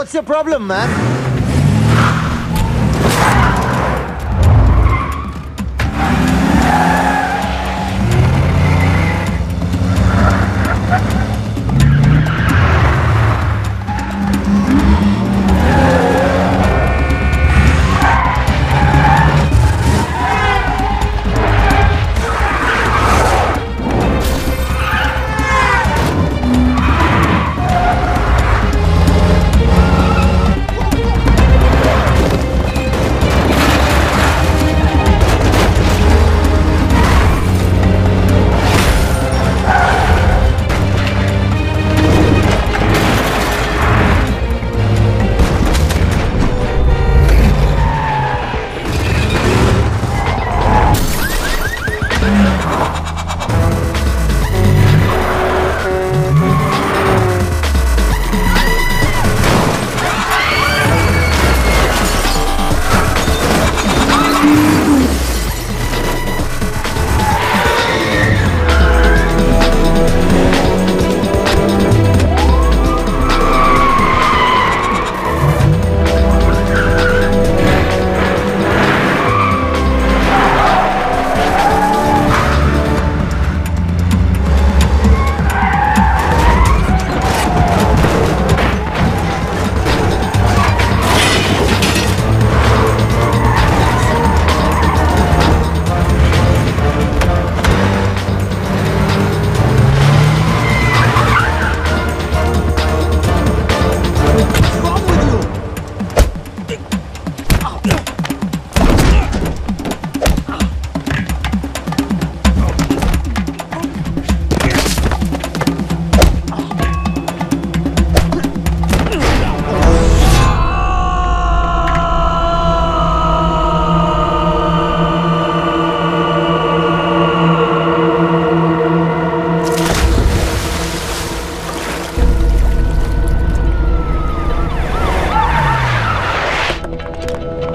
What's your problem, man?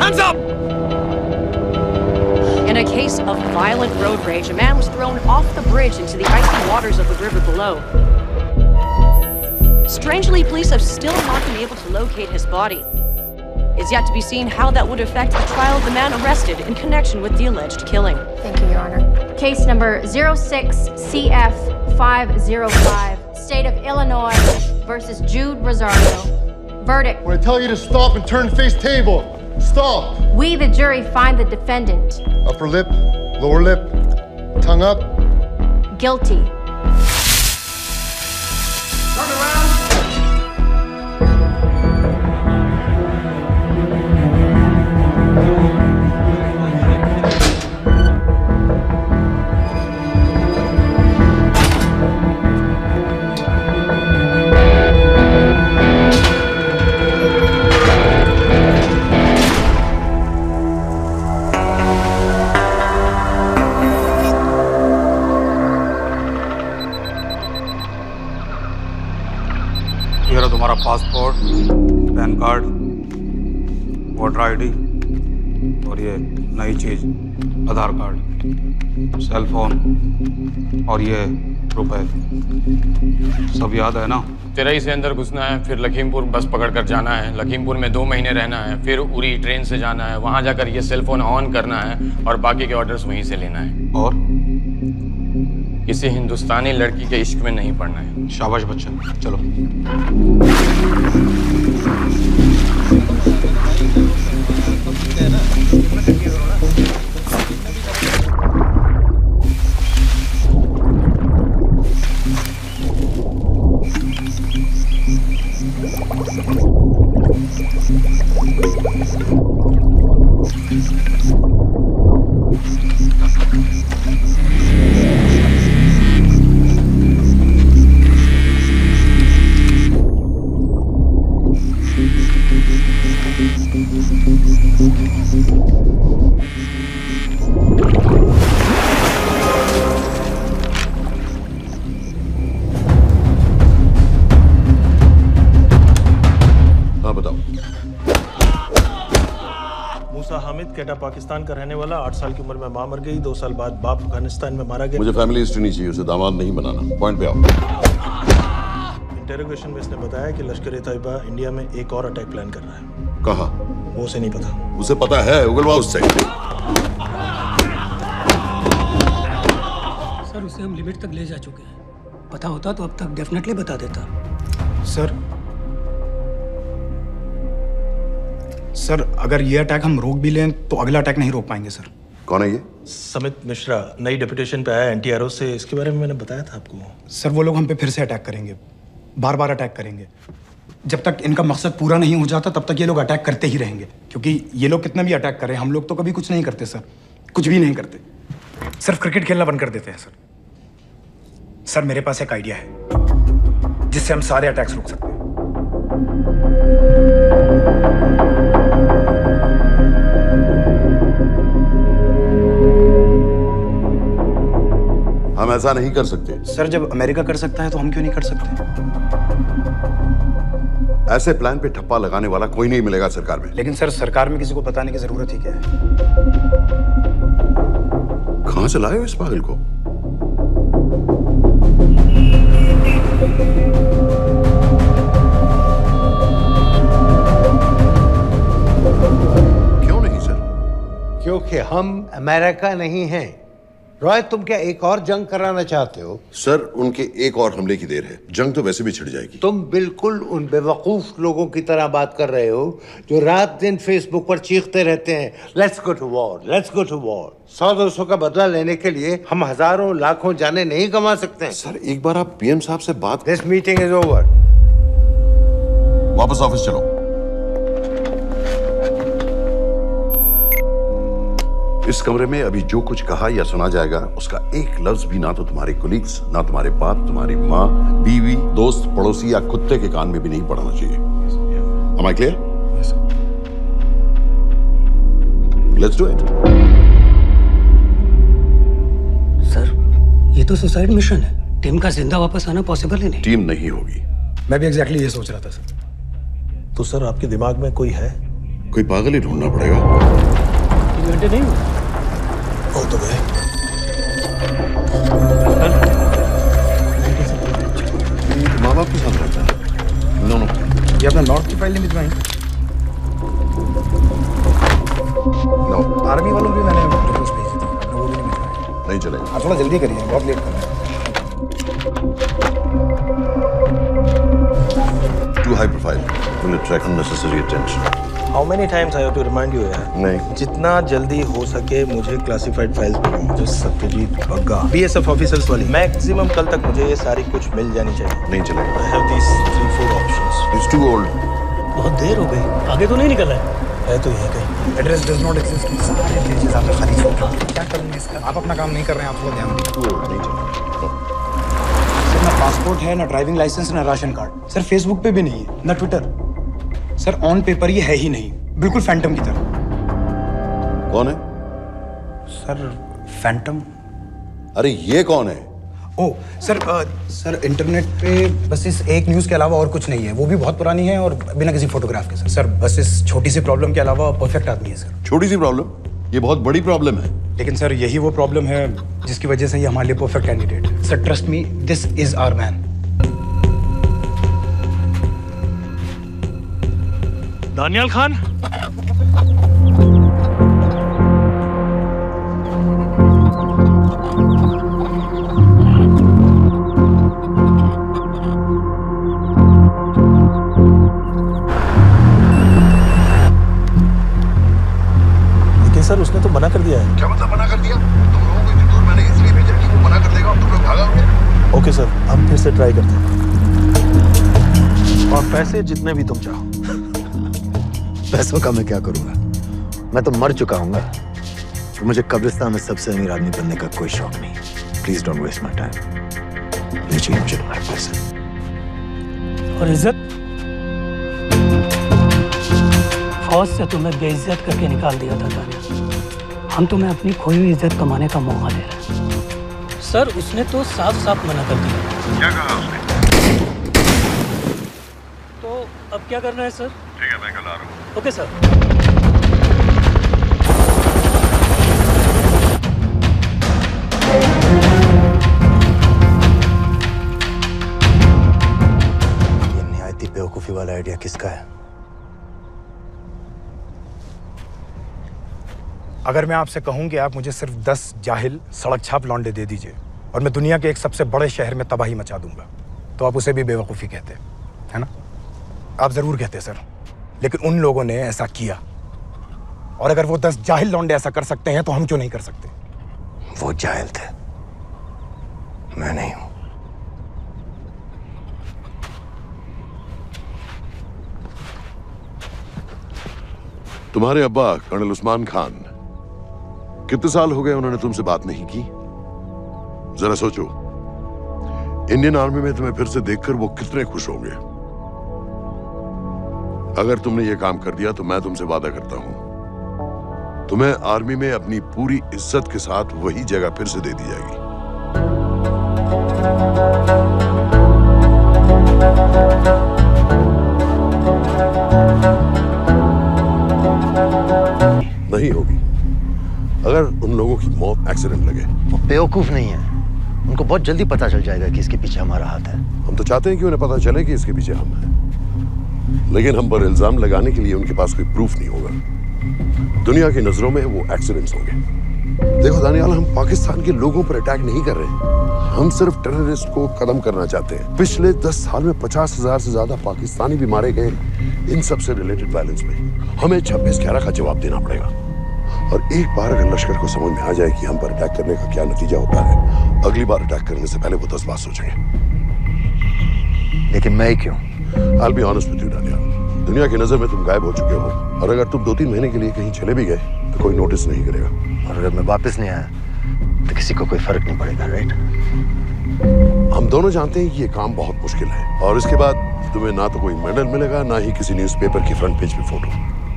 Hands up! In a case of violent road rage, a man was thrown off the bridge into the icy waters of the river below. Strangely, police have still not been able to locate his body. It's yet to be seen how that would affect the trial of the man arrested in connection with the alleged killing. Thank you, Your Honor. Case number 06-CF-505, State of Illinois versus Jude Rosario. Verdict. When I tell you to stop and turn face table, stop. We, the jury, find the defendant Upper lip, lower lip, tongue up. guilty. Turn around! ये रहा तुम्हारा passport, pan card, voter ID और ये नई चीज आधार card, cell phone और ये रुपए। सब याद है ना? तिरई से अंदर घुसना है, फिर लखीमपुर बस पकड़कर जाना है, लखीमपुर में 2 महीने रहना है, फिर उरी ट्रेन से जाना है, वहां जाकर ये सेल फोन ऑन करना है और बाकी के ऑर्डर्स वहीं से लेना है। और किसी हिंदुस्तानी लड़की के इश्क में नहीं पड़ना है। शाबाश बच्चा, चलो। केटा पाकिस्तान का रहने वाला, 8 साल की उम्र में मां मर गई, 2 साल बाद बाप अफगानिस्तान में मारा गया। मुझे फैमिली हिस्ट्री नहीं चाहिए, उसे दामाद नहीं बनाना। पॉइंट पे आओ। इंटेरोगेशन में इसने बताया कि लश्कर ए तैयबा इंडिया में एक और अटैक प्लान कर रहा है। कहाँ? वो उसे नहीं पता। उसे पता है, उगलवा उससे। सर उसे हम लिमिट तक ले जा चुके हैं। पता होता तो अब तक डेफिनेटली बता देता। सर अगर ये अटैक हम रोक भी लें तो अगला अटैक नहीं रोक पाएंगे सर। कौन है ये? समित मिश्रा नई डेपुटेशन पे आया एंटी-एरो से। इसके बारे में मैंने बताया था आपको। सर वो लोग हम पे फिर से अटैक करेंगे, बार बार अटैक करेंगे। जब तक इनका मकसद पूरा नहीं हो जाता तब तक ये लोग अटैक करते ही रहेंगे, क्योंकि ये लोग कितना भी अटैक करें हम लोग तो कभी कुछ नहीं करते सर, कुछ भी नहीं करते। सिर्फ क्रिकेट खेलना बंद कर देते हैं सर। सर मेरे पास एक आइडिया है जिससे हम सारे अटैक्स रोक सकते हैं। हम ऐसा नहीं कर सकते। सर जब अमेरिका कर सकता है तो हम क्यों नहीं कर सकते? ऐसे प्लान पे ठप्पा लगाने वाला कोई नहीं मिलेगा सरकार में। लेकिन सर सरकार में किसी को बताने की जरूरत ही क्या है? कहां से लाए हो इस पागल को? क्यों नहीं सर? क्योंकि हम अमेरिका नहीं हैं। रॉय तुम क्या एक और जंग कराना चाहते हो? सर उनके एक और हमले की देर है, जंग तो वैसे भी छिड़ जाएगी। तुम बिल्कुल उन बेवकूफ लोगों की तरह बात कर रहे हो जो रात दिन फेसबुक पर चीखते रहते हैं let's go to war, let's go to war. 100-200 का बदला लेने के लिए हम हजारों लाखों जाने नहीं कमा सकते। सर एक बार आप पीएम साहब से बात। This meeting is over. वापस ऑफिस चलो। इस कमरे में अभी जो कुछ कहा या सुना जाएगा उसका एक लफ्ज भी ना तो तुम्हारे कोलीग्स, ना तुम्हारे बाप, तुम्हारी माँ, बीवी, दोस्त, पड़ोसी या कुत्ते के कान में भी नहीं पड़ना चाहिए। Am I clear? Yes, sir. Let's do it. Sir ये तो सुसाइड मिशन है। टीम का जिंदा वापस आना पॉसिबल ही नहीं। टीम नहीं होगी। मैं भी एग्जैक्टली ये सोच रहा था सर। तो सर आपके दिमाग में कोई है? कोई पागल ही ढूंढना पड़ेगा। 3 घंटे नहीं हुए। हो तो गए। माँ बाप के साथ रहता है? No no. ये अपना नॉर्थ की फाइल नहीं भिजवाई? नो। आर्मी वालों भी मैंने रिक्वेस्ट भेजी थी, आपने वो भी नहीं भिजवाई। नहीं चलेगा। आप थोड़ा जल्दी करिए, बहुत लेट कर रहे हैं। Too high profile. Will attract unnecessary attention. How many times I have to remind you यार? नहीं। जितना जल्दी हो सके मुझे क्लासिफाइड फाइल्स भेजो। जो सत्यजीत बग्गा BSF ऑफिसर्स वाली। मैक्सिमम कल तक मुझे ये सारी कुछ मिल जानी चाहिए। नहीं चलेगा। I have these 3-4 options. It's too old. बहुत देर हो गई, आगे तो नहीं निकला है तो ये कहीं। Address does not exist. सारे पेजेस आपने खाली छोड़ दिए। क्या करूंगा इसका? आप अपना काम नहीं कर रहे हैं, आप थोड़ा ध्यान दीजिए। Too old. नहीं चलेगा। सर ना पासपोर्ट है, ना ड्राइविंग लाइसेंस, ना राशन कार्ड। सर फेसबुक पे भी नहीं है, ना ट्विटर। सर ऑन पेपर ये है ही नहीं, बिल्कुल फैंटम की तरह। कौन है? Sir Phantom? अरे ये कौन है? ओ सर सर इंटरनेट पे बस इस एक न्यूज़ के अलावा और कुछ नहीं है, वो भी बहुत पुरानी है और बिना किसी फोटोग्राफ के। सर बस इस छोटी सी प्रॉब्लम के अलावा परफेक्ट आदमी है सर। छोटी सी प्रॉब्लम? ये बहुत बड़ी प्रॉब्लम है। लेकिन सर यही वो प्रॉब्लम है जिसकी वजह से ये हमारे लिए परफेक्ट कैंडिडेट है। Sir trust me, this is our man. Daniyal Khan. लेकिन सर उसने तो मना कर दिया है। क्या मतलब मना कर दिया? तुम लोगों को इतनी दूर मैंने इसलिए भेजा कि वो मना कर देगा और तुम लोग भागोगे। ओके सर, हम फिर से ट्राई करते हैं। और पैसे जितने भी तुम चाहो। पैसों का मैं क्या करूंगा? मैं तो मर चुका हूँ। तो मुझे कब्रिस्तान में सबसे अमीर आदमी बनने का कोई शौक नहीं। Please don't waste my time. ये चाहिए मुझे तुम्हारे पैसे। और इज्जत? फौज से तुम्हें बेइज्जत करके निकाल दिया था दानिया। हम तुम्हें अपनी खोई हुई इज्जत कमाने का मौका दे रहे हैं। सर उसने तो साफ साफ मना कर दिया। क्या कहा उसने? तो अब क्या करना है सर? ठीक है, मैं कल आ रहा हूँ। Okay sir. एरिया किसका है? अगर मैं आपसे कहूं कि आप मुझे सिर्फ 10 जाहिल सड़क छाप लौंडे दे दीजिए और मैं दुनिया के एक सबसे बड़े शहर में तबाही मचा दूंगा, तो आप उसे भी बेवकूफ़ी कहते, है ना? आप ज़रूर कहते सर, लेकिन उन लोगों ने ऐसा किया। और अगर वो 10 जाहिल लौंडे ऐसा कर सकते हैं तो हम क्यों नहीं कर सकते? वो जाहिल थे, मैं नहीं हूं। तुम्हारे अब्बा कर्नल उस्मान खान, कितने साल हो गए उन्होंने तुमसे बात नहीं की? जरा सोचो, इंडियन आर्मी में तुम्हें फिर से देखकर वो कितने खुश होंगे। अगर तुमने ये काम कर दिया तो मैं तुमसे वादा करता हूं, तुम्हें आर्मी में अपनी पूरी इज्जत के साथ वही जगह फिर से दे दी जाएगी। नहीं होगी। अगर उन लोगों की मौत एक्सीडेंट लगे। वो बेवकूफ नहीं है, उनको बहुत जल्दी पता चल जाएगा कि इसके पीछे हमारा हाथ है। हम तो चाहते हैं कि उन्हें पता चले कि इसके पीछे हम हैं, लेकिन हम पर इल्जाम लगाने के लिए उनके पास कोई प्रूफ नहीं होगा। दुनिया की नजरों में वो एक्सीडेंट्स होंगे। देखो दानियाल, हम पाकिस्तान के लोगों पर अटैक नहीं कर रहे, हम सिर्फ टेररिस्ट को खत्म करना चाहते हैं। पिछले 10 साल में 50,000 से ज्यादा पाकिस्तानी भी मारे गए इन सब से रिलेटेड वायलेंस में। हमें 26/11 का जवाब देना पड़ेगा। और एक बार अगर लश्कर को समझ में आ जाए कि हम पर अटैक करने का क्या नतीजा होता है, अगली बार अटैक करने से पहले वो 10 बार सोचेंगे। लेकिन मैं क्यों? I'll be honest with you, Daniyal, दुनिया की नजर में तुम गायब हो चुके हो, और अगर तुम 2-3 महीने के लिए कहीं चले भी गए तो कोई नोटिस नहीं करेगा। और अगर मैं वापस नहीं आया तो किसी को कोई फर्क नहीं पड़ेगा, राइट? हम दोनों जानते हैं कि ये काम बहुत मुश्किल है, और इसके बाद तुम्हें ना तो कोई मेडल मिलेगा, ना ही किसी न्यूज़पेपर की फ्रंट पेज पे फोटो,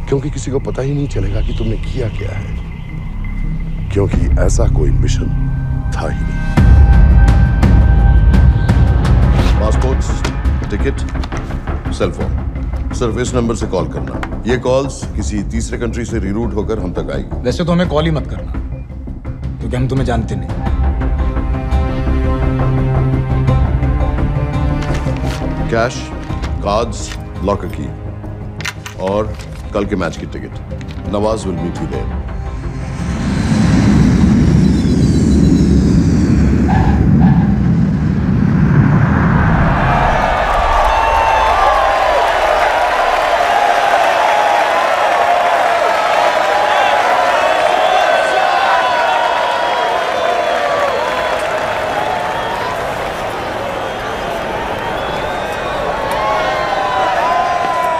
क्योंकि किसी को पता ही नहीं चलेगा कि तुमने किया क्या है, क्योंकि ऐसा कोई मिशन था ही नहीं। पासपोर्ट, टिकट, सेल फोन, सिर्फ इस नंबर से कॉल करना। ये कॉल्स किसी तीसरे कंट्री से रीरूट होकर हम तक आएगी। वैसे तो हमें कॉल ही मत करना, क्योंकि हम तुम्हें जानते नहीं। कैश, कार्ड्स, लॉकर की और कल के मैच की टिकट। Nawaz will meet you there.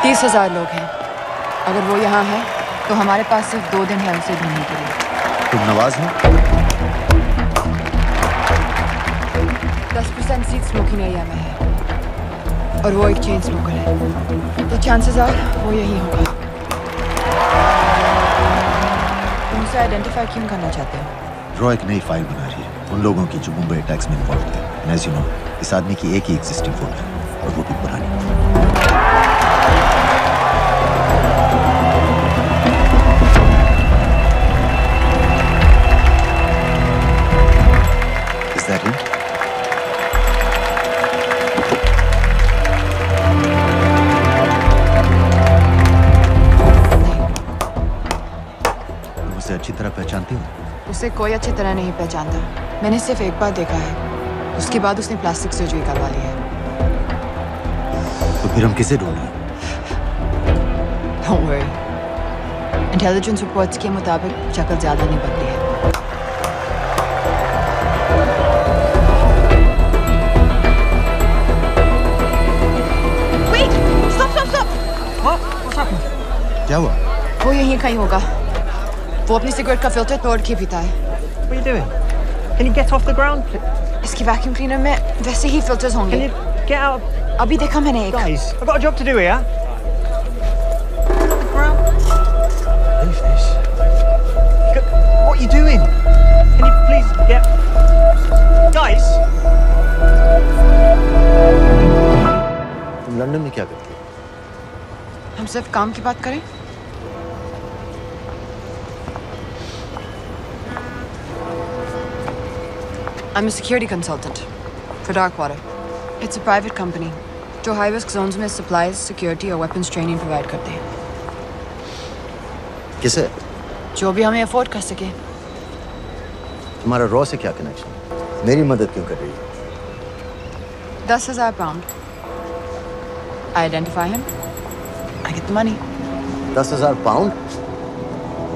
$30,000 लोग हैं। अगर वो यहाँ है तो हमारे पास सिर्फ 2 दिन है उसे ढूंढने के लिए। तुम नवाज हो? 10% सीट स्मोकिंग एरिया में है और वो एक चेन स्मोकर है, तो चांसेस आर वो यही होगा। तुम उसे आइडेंटिफाई क्यों करना चाहते हो? रॉ एक नई फाइल बना रही है उन लोगों की जो मुंबई अटैक्स में इन्वॉल्व थे। एज यू नो, इस आदमी की एक ही एग्जिस्टिंग फोन है और वो भी पुरानी। अच्छी तरह पहचानती हूँ? उसे कोई अच्छी तरह नहीं पहचानता। मैंने सिर्फ एक बार देखा है, उसके बाद उसने प्लास्टिक सर्जरी करवा ली है। तो फिर हम किसे ढूंढें? Don't worry. इंटेलिजेंस रिपोर्ट्स के मुताबिक शक्ल ज्यादा नहीं बदली है। Wait! Stop! Stop! Stop! What's happened? क्या हुआ? वो यहीं कहीं होगा। वो अपनी सिगरेट का फिल्टर तोड़ के पीता है। What are you doing? Can you get off the ground? इसकी वैक्यूम क्लीनर में वैसे ही फिल्टर्स होंगे। Can you get out? अभी देखा मैंने एक। Guys, I've got a job to do here. The ground. Leave this. What are you doing? Can you please get... Guys! तुम London में क्या करती हो? हम सिर्फ काम की बात करें? I'm a security consultant for Darkwater. It's a private company जो हाई रिस्क जोन्स में सप्लाईज, सिक्योरिटी और वेपन्स ट्रेनिंग प्रोवाइड करते हैं। किसे? जो भी हमें अफोर्ड कर सके। तुम्हारा रॉ से क्या कनेक्शन? मेरी मदद क्यों कर रही है? 10,000 pound. Identify him, I get the money. 10,000 pound?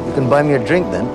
You can buy me a drink then.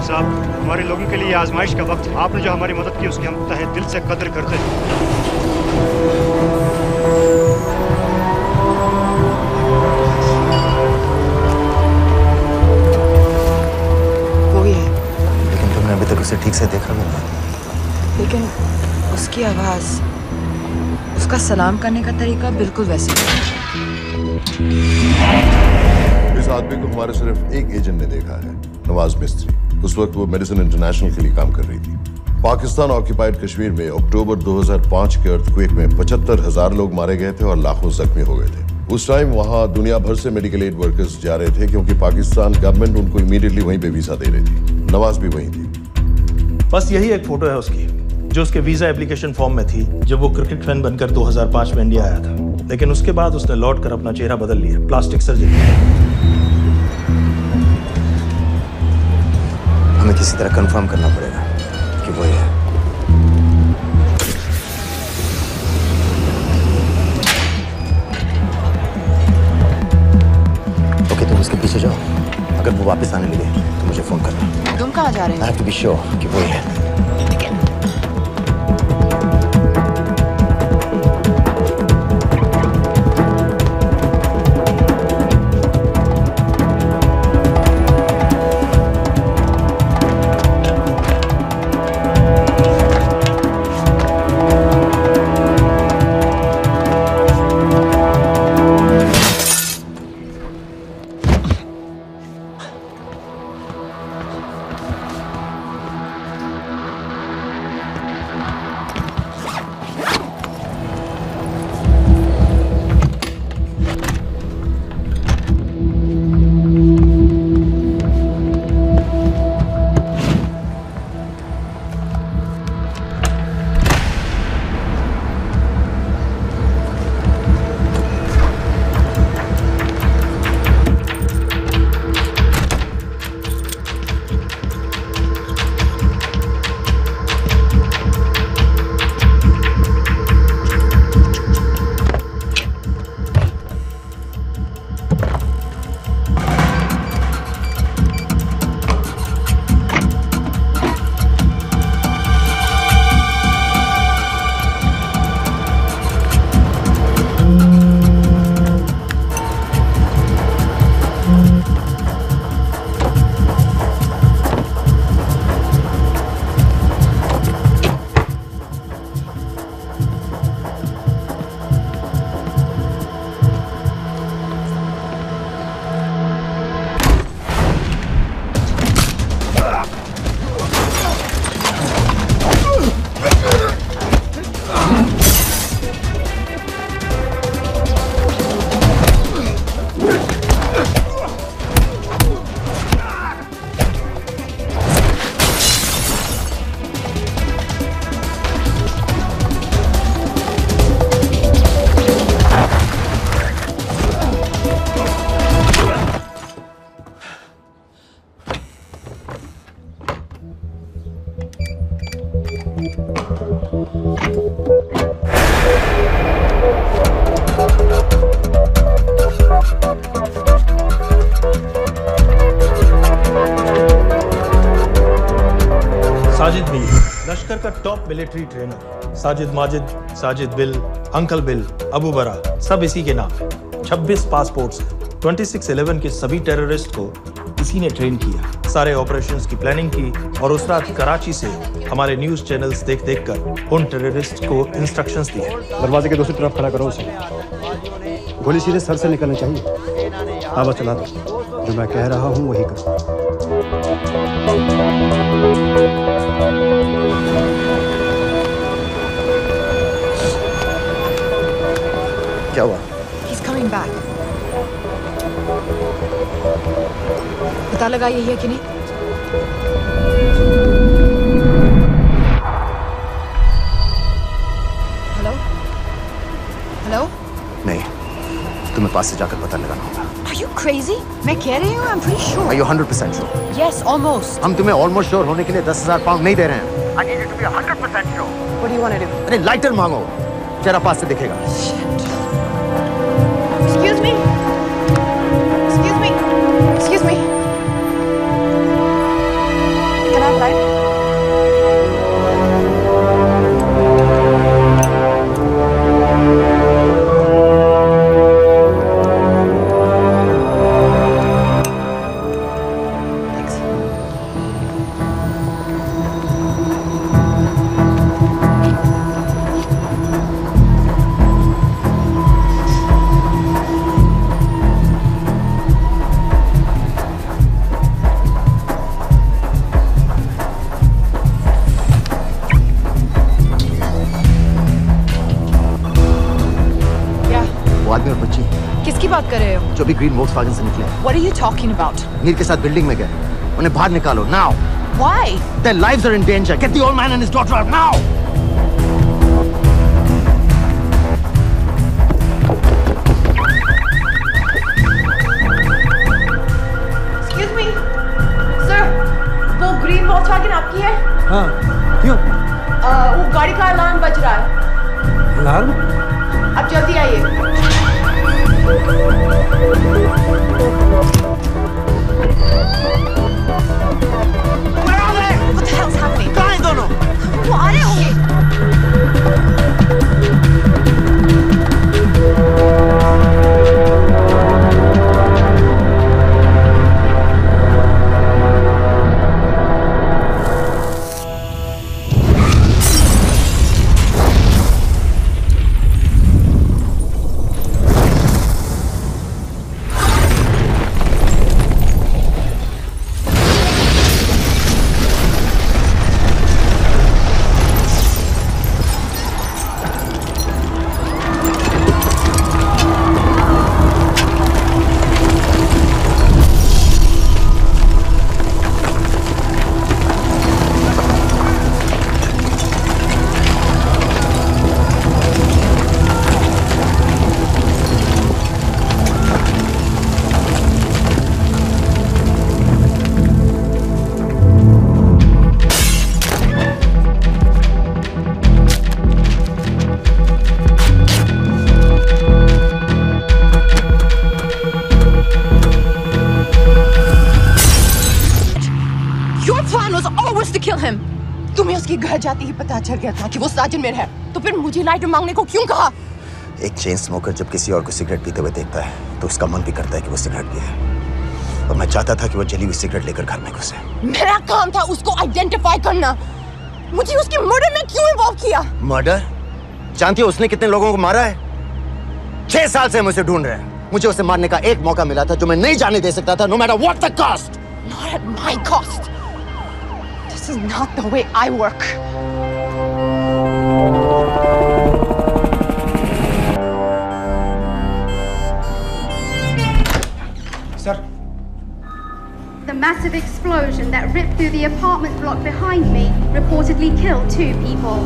साहब, हमारे लोगों के लिए आजमाइश का वक्त है। आपने जो हमारी मदद की उसकी हम तहे दिल से कद्र करते हैं। वो ही है। लेकिन तुमने अभी तक उसे ठीक से देखा भी नहीं। लेकिन उसकी आवाज, उसका सलाम करने का तरीका बिल्कुल वैसे ही। इस आदमी को हमारे सिर्फ एक एजेंट ने देखा है, नवाज मिस्त्री। उस वक्त वो मेडिसिन इंटरनेशनल के लिए काम कर रही थी। पाकिस्तान ऑक्यूपाइड कश्मीर में अक्टूबर 2005 के अर्थक्वेक में 75,000 लोग मारे गए थे और लाखों जख्मी हो गए थे। उस टाइम वहां दुनिया भर से मेडिकल एड वर्कर्स जा रहे थे क्योंकि पाकिस्तान गवर्नमेंट उनको इमीडिएटली वहीं पे वीजा दे रही थी। नवाज भी वहीं थी। बस यही एक फोटो है उसकी, जो उसके वीजा एप्लीकेशन फॉर्म में थी जब वो क्रिकेट फैन बनकर 2005 में इंडिया आया था। लेकिन उसके बाद उसने लौट कर अपना चेहरा बदल लिया, प्लास्टिक सर्जरी। हमें किसी तरह कंफर्म करना पड़ेगा कि वो है। ओके, तुम उसके पीछे जाओ। अगर वो वापस आने लगे तो मुझे फोन करना। तुम कहाँ जा रहे हो? I have to be sure कि वो है। Top military trainer Sajid Majid, Sajid bill, uncle bill, Abu बरा, सब इसी के नाम है। 26 पासपोर्ट्स हैं। 26/11 के सभी टेररिस्ट को इसी ने ट्रेन किया, सारे ऑपरेशंस की प्लानिंग की और उस रात कराची से हमारे न्यूज चैनल्स देख कर उन टेररिस्ट को इंस्ट्रक्शंस दिए। दरवाजे के दूसरी तरफ खड़ा करो उसे। गोली सीधे सर से निकलनी चाहिए। हाँ बस चला दो, जो मैं कह रहा हूँ वही कर। क्या हुआ? He's coming back. पता लगा यही है कि नहीं? हेलो? हेलो? नहीं, तुम्हें पास से जाकर पता लगाना होगा। Are you crazy? मैं कह रही हूँ, I'm pretty sure. Are you 100% sure? Yes, almost. हम तुम्हें almost sure होने के लिए 10,000 पाउंड नहीं दे रहे हैं। I need you to be 100% sure. What do you want to do? अरे लाइटर मांगो, चेहरा पास से दिखेगा। Excuse me. Excuse me. Excuse me. Can I have light? किसकी बात कर रहे हो? जो भी ग्रीन वोक्सवैगन से निकले। What are you talking about? Mir के साथ बिल्डिंग में गए, उन्हें बाहर निकालो now. Why? Their lives are in danger. Get the old man and his daughter out now. Excuse me, sir. वो ग्रीन वोक्सवैगन आपकी है? हाँ, क्यों? वो गाड़ी का अलार्म बज रहा है। अलार्म? आप जल्दी आइए। What the hell's happening? कहाँ हैं दोनों? वो आ रहे होंगे। तुम्हें उसके घर जाते ही पता चल गया था कि वो साजिद में है, तो फिर मुझे लाइटर मांगने को क्यों कहा? एक चेन स्मोकर जब किसी और को सिगरेट पीते हुए देखता है तो उसका मन भी करता है कि वो सिगरेट पिए, और मैं चाहता था कि वो जली हुई सिगरेट लेकर घर में घुसे। मेरा काम था उसको आइडेंटिफाई करना। मुझे उसके मर्डर में क्यों इन्वॉल्व किया? मर्डर? जानती हो उसने कितने लोगों को मारा है? 6 साल से हम उसे ढूंढ रहे हैं। मुझे उसे मारने का एक मौका मिला था जो मैं नहीं जाने दे सकता था, no matter what the cost. Not at my cost. This is not the way I work. Sir. The massive explosion that ripped through the apartment block behind me reportedly killed 2 people.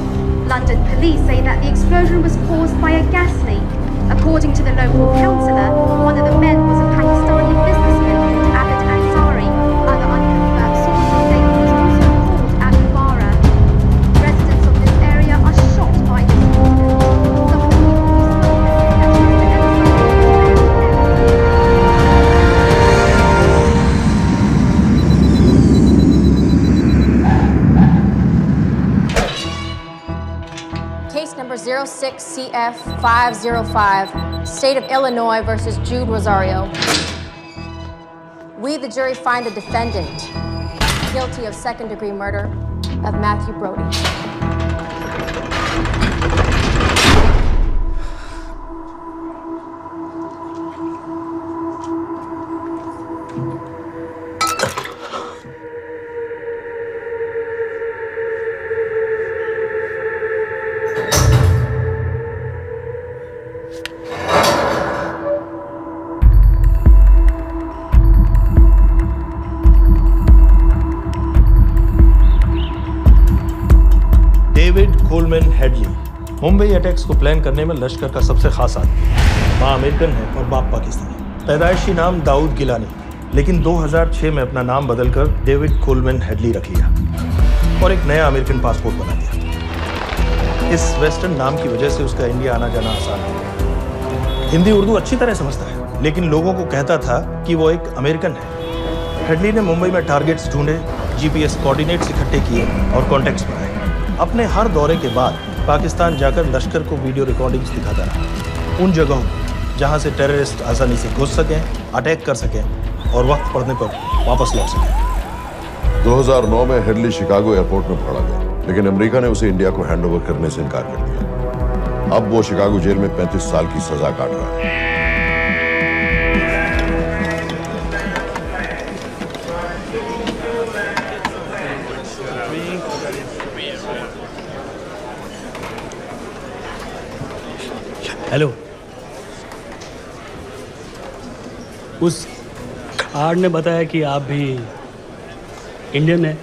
London police say that the explosion was caused by a gas leak. According to the local councillor, one of the men was a Pakistani businessman called Abid Ansari. Other unconfirmed sources say he was also called Abu Bara. Residents of this area are shocked by this incident. Some of the people who spoke that 26CF505, State of Illinois versus Jude Rosario. We, the jury, find the defendant guilty of second-degree murder of Matthew Brody. David Coleman Headley Mumbai attacks को plan करने में लश्कर का सबसे खास आदमी। माँ American है और बाप पाकिस्तानी। पैदाइशी नाम दाऊद गिलानी, लेकिन 2006 में अपना नाम बदलकर डेविड कोलमैन हेडली रख लिया और एक नया अमेरिकन पासपोर्ट बना दिया। इस वेस्टर्न नाम की वजह से उसका इंडिया आना जाना आसान हो गया। हिंदी उर्दू अच्छी तरह समझता है, लेकिन लोगों को कहता था कि वो एक अमेरिकन है। हेडली ने मुंबई में टारगेट्स ढूंढे, जीपीएस कोऑर्डिनेट्स इकट्ठे किए और कॉन्टैक्ट्स बनाए। अपने हर दौरे के बाद पाकिस्तान जाकर लश्कर को वीडियो रिकॉर्डिंग्स दिखाता रहा, उन जगहों जहां से टेररिस्ट आसानी से घुस सकें, अटैक कर सकें और वक्त पड़ने पर वापस लौट सकें। 2009 में हेडली शिकागो एयरपोर्ट में पकड़ा गया, लेकिन अमेरिका ने उसे इंडिया को हैंडओवर करने से इनकार कर दिया। अब वो शिकागो जेल में 35 साल की सजा काट रहा है। हेलो, उस कार्ड ने बताया कि आप भी इंडियन है।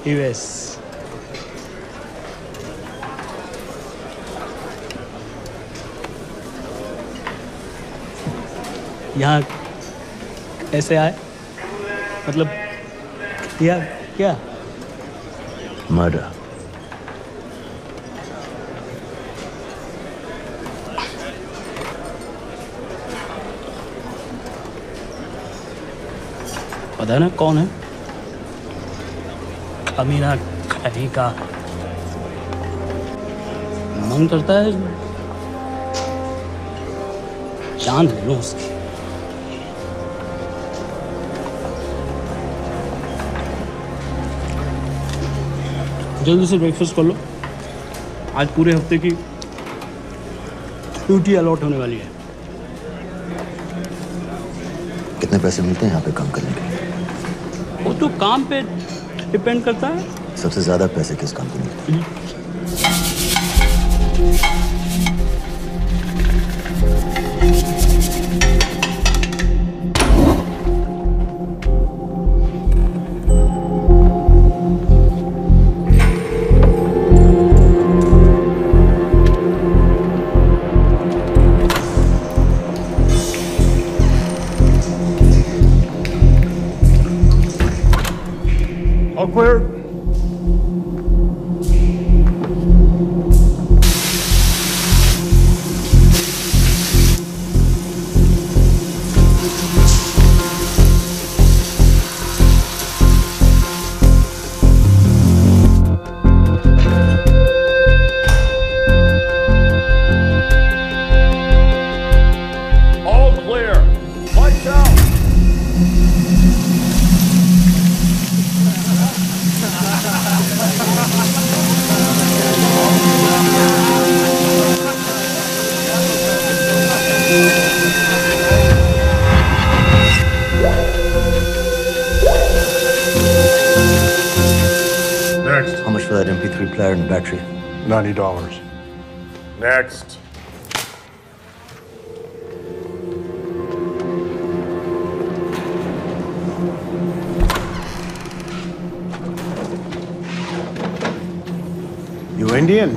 यूएस। यहाँ कैसे आए? मतलब क्या क्या? मर्डर। पता है ना कौन है? अमीना कहीं का। मन करता है चांद ले लो उसकी। जल्दी से ब्रेकफास्ट कर लो, आज पूरे हफ्ते की ड्यूटी अलॉट होने वाली है। कितने पैसे मिलते हैं यहाँ पे काम करने के लिए? वो तो काम पे डिपेंड करता है। सबसे ज्यादा पैसे किस काम पे मिलते हैं? All clear? All clear. Lights out. Next. How much for that MP3 player and battery? $90. Next. You Indian?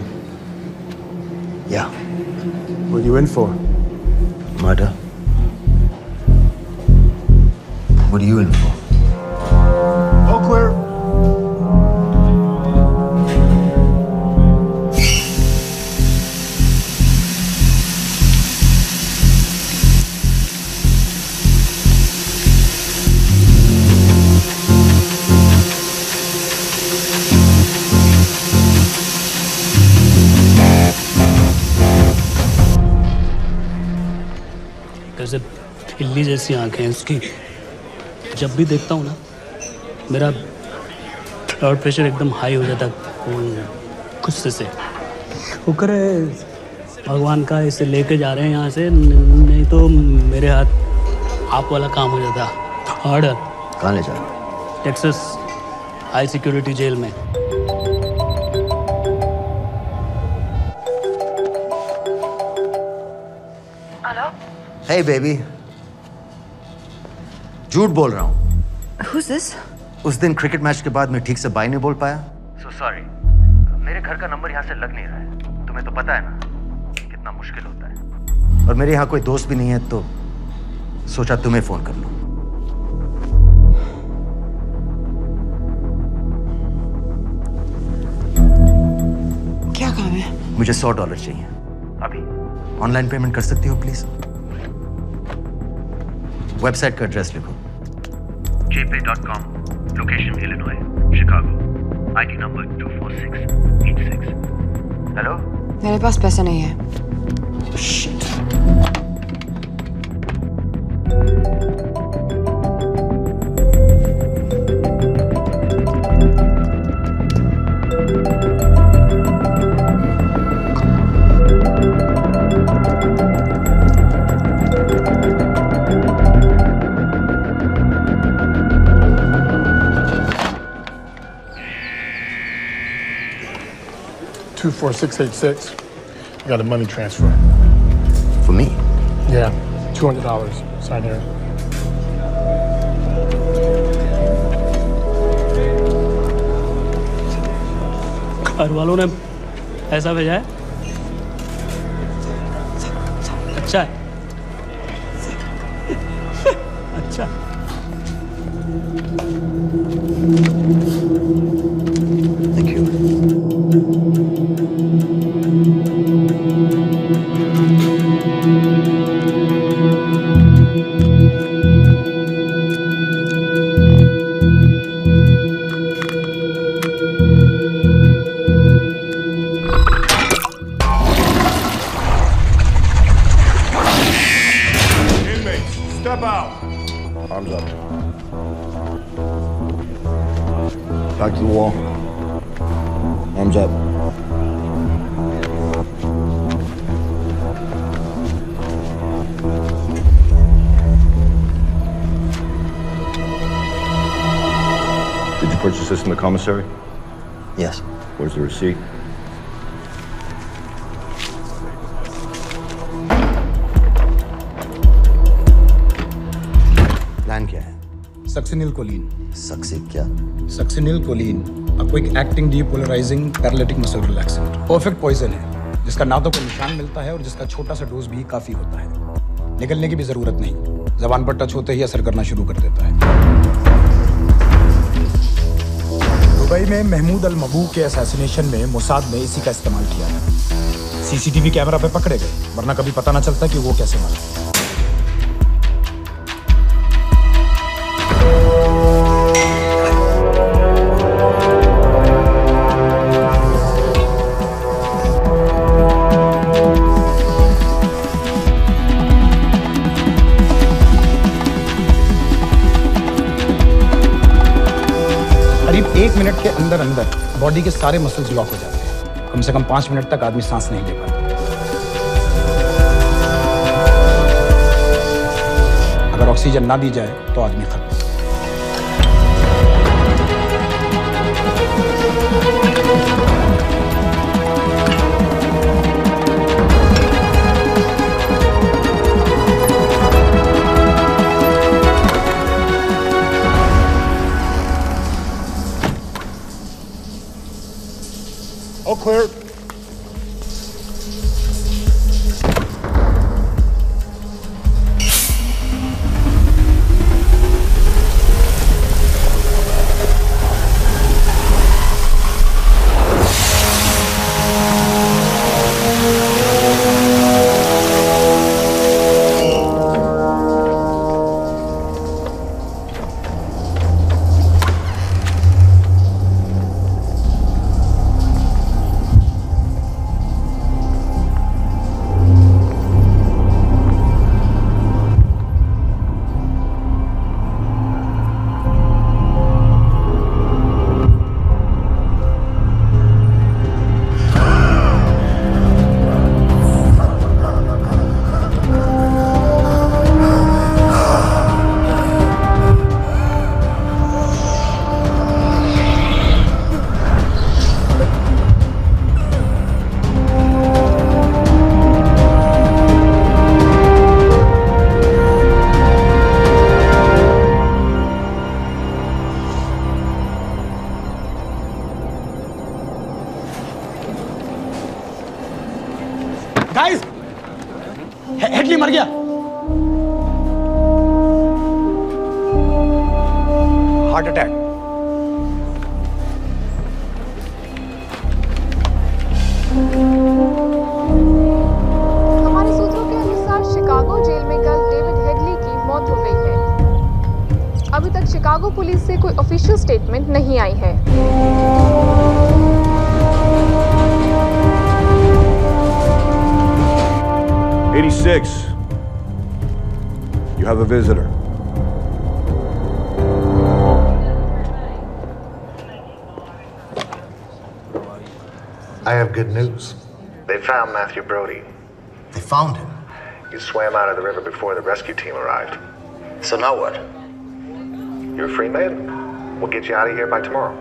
Yeah. What are you in for? Murder. What are you in for? All clear. जैसे बिल्ली जैसी आंखें हैं उसकी। जब भी देखता हूँ ना मेरा ब्लड प्रेशर एकदम हाई हो जाता गुस्से से। शुक्र है भगवान का इसे लेके जा रहे हैं यहाँ से, नहीं तो मेरे हाथ आप वाला काम हो जाता। ऑर्डर। कहाँ ले जा रहे हैं? टेक्सास हाई सिक्योरिटी जेल में। हेलो। हे बेबी, झूठ बोल रहा हूँ। Who's this? उस दिन क्रिकेट मैच के बाद मैं ठीक से बाय नहीं बोल पाया। So sorry. मेरे घर का नंबर यहाँ से लग नहीं रहा है। तुम्हें तो पता है ना कितना मुश्किल होता है। और मेरे यहाँ कोई दोस्त भी नहीं है तो सोचा तुम्हें फोन कर लूं। क्या काम है? मुझे $100 चाहिए अभी। ऑनलाइन पेमेंट कर सकती हो प्लीज? वेबसाइट का एड्रेस लिखो। jpay.com, location Illinois, Chicago, ID number 24686. Hello? मेरे पास पैसा नहीं है। Shit. I got a money transfer. For me? Yeah, $200. Sign here. घर वालों ने पैसा भेजा है? अच्छा है। अच्छा। Thank you. Step out. Arms up. Back to the wall. Arms up. Did you purchase this in the commissary? Yes. Where's the receipt? Plan क्या है? Succinyl Colin. सक्सी क्या? सक्सिनिल कोलिन आपको एक acting depolarizing paralytic muscle relaxant perfect poison है, जिसका ना तो कोई निशान मिलता है और जिसका छोटा सा डोज भी काफी होता है। निकलने की भी जरूरत नहीं, जबान पर टच होते ही असर करना शुरू कर देता है। दुबई में महमूद अल मबू के असैसिनेशन में मोसाद ने इसी का इस्तेमाल किया है। सीसीटीवी कैमरा पे पकड़े गए, वरना कभी पता ना चलता कि वो कैसे मरा। करीब 1 मिनट के अंदर अंदर बॉडी के सारे मसल्स लॉक हो जाते हैं। कम से कम 5 मिनट तक आदमी सांस नहीं ले पाता। अगर ऑक्सीजन ना दी जाए तो आदमी खत्म। All clear. गाइस, हेडली मर गया। Heart attack. हमारे सूत्रों के अनुसार शिकागो जेल में कल डेविड हेडली की मौत हो गई है। अभी तक शिकागो पुलिस से कोई ऑफिशियल स्टेटमेंट नहीं आई है। 86. You have a visitor. I have good news. They found Matthew Brody. They found him. He swam out of the river before the rescue team arrived. So now what? You're a free man. We'll get you out of here by tomorrow.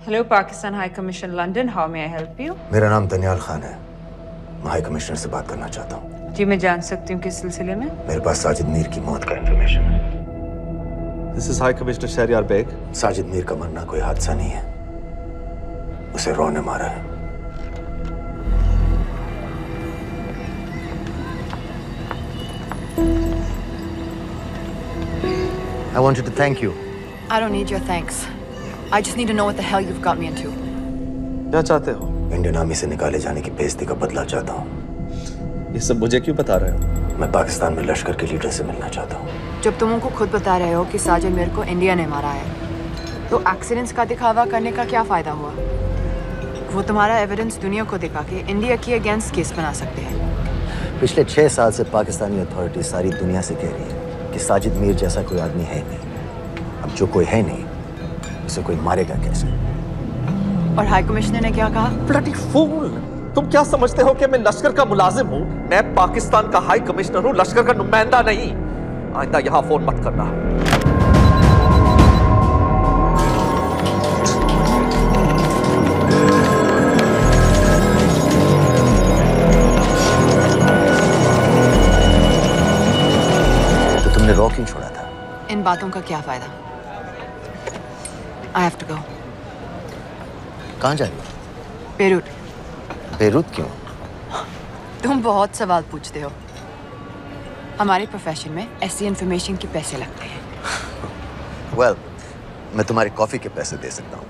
Hello, Pakistan High Commission, London. How may I help you? मेरा नाम दनियाल खान है। मैं high commissioner से बात करना चाहता हूँ। जी, मैं जान सकती हूँ किस सिलसिले में? मेरे पास साजिद मीर की मौत का इंफॉर्मेशन है। This is High Commissioner Shahryar Beg. Sajid Mir का मरना कोई हादसा नहीं है। उसे रॉ ने मारा है। I wanted to thank you. I don't need your thanks. I just need to know what the hell you've got me into. क्या चाहते हो? इंडियन आर्मी से निकाले जाने की बेइज्जती का बदला चाहता हूँ। ये सब मुझे क्यों बता रहे हो? मैं पाकिस्तान में लश्कर के लीडर से मिलना चाहता हूँ। जब तुम उनको खुद बता रहे हो कि साजिद मीर को इंडिया ने मारा है, तो एक्सीडेंट्स का दिखावा करने का क्या फायदा हुआ? वो तुम्हारा एविडेंस दुनिया को दिखा के इंडिया की अगेंस्ट केस बना सकते हैं। पिछले 6 साल से पाकिस्तानी अथॉरिटी सारी दुनिया से कह रही है कि साजिद मीर जैसा कोई आदमी है नहीं। अब जो कोई है नहीं, उसे कोई मारेगा कैसे? और हाई कमिश्नर ने क्या कहा? Bloody fool! तुम क्या समझते हो कि मैं लश्कर का मुलाजिम हूँ? मैं पाकिस्तान का हाई कमिश्नर हूँ, लश्कर का नुमाइंदा नहीं। आइंदा यहाँ फोन मत करना। तो तुमने रॉ क्यों छोड़ा था? इन बातों का क्या फायदा? I have to go. कहाँ जा रही हो? बेरूट। बेरूत क्यों? तुम बहुत सवाल पूछते हो। हमारे प्रोफेशन में ऐसी इन्फॉर्मेशन के पैसे लगते हैं। Well, मैं तुम्हारी कॉफी के पैसे दे सकता हूँ।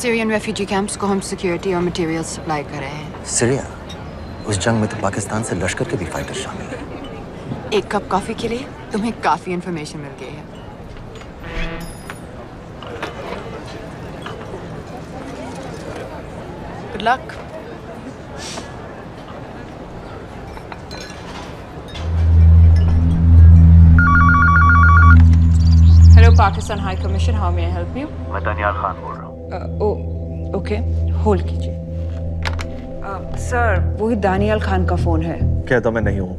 सीरियन रेफ्यूजी कैंप्स को हम सिक्योरिटी और मटेरियल सप्लाई कर रहे हैं। सीरिया? उस जंग में तो पाकिस्तान से लश्कर के भी फाइटर शामिल हैं। एक कप कॉफी के लिए तुम्हें काफी इन्फॉर्मेशन मिल गई है। Good luck. Hello, Pakistan High Commission. How may I help you? मैं दनियाल खान बोल रहा हूँ। ओके, होल्ड कीजिए। सर, वही दानियाल खान का फोन है। कहता मैं नहीं हूँ।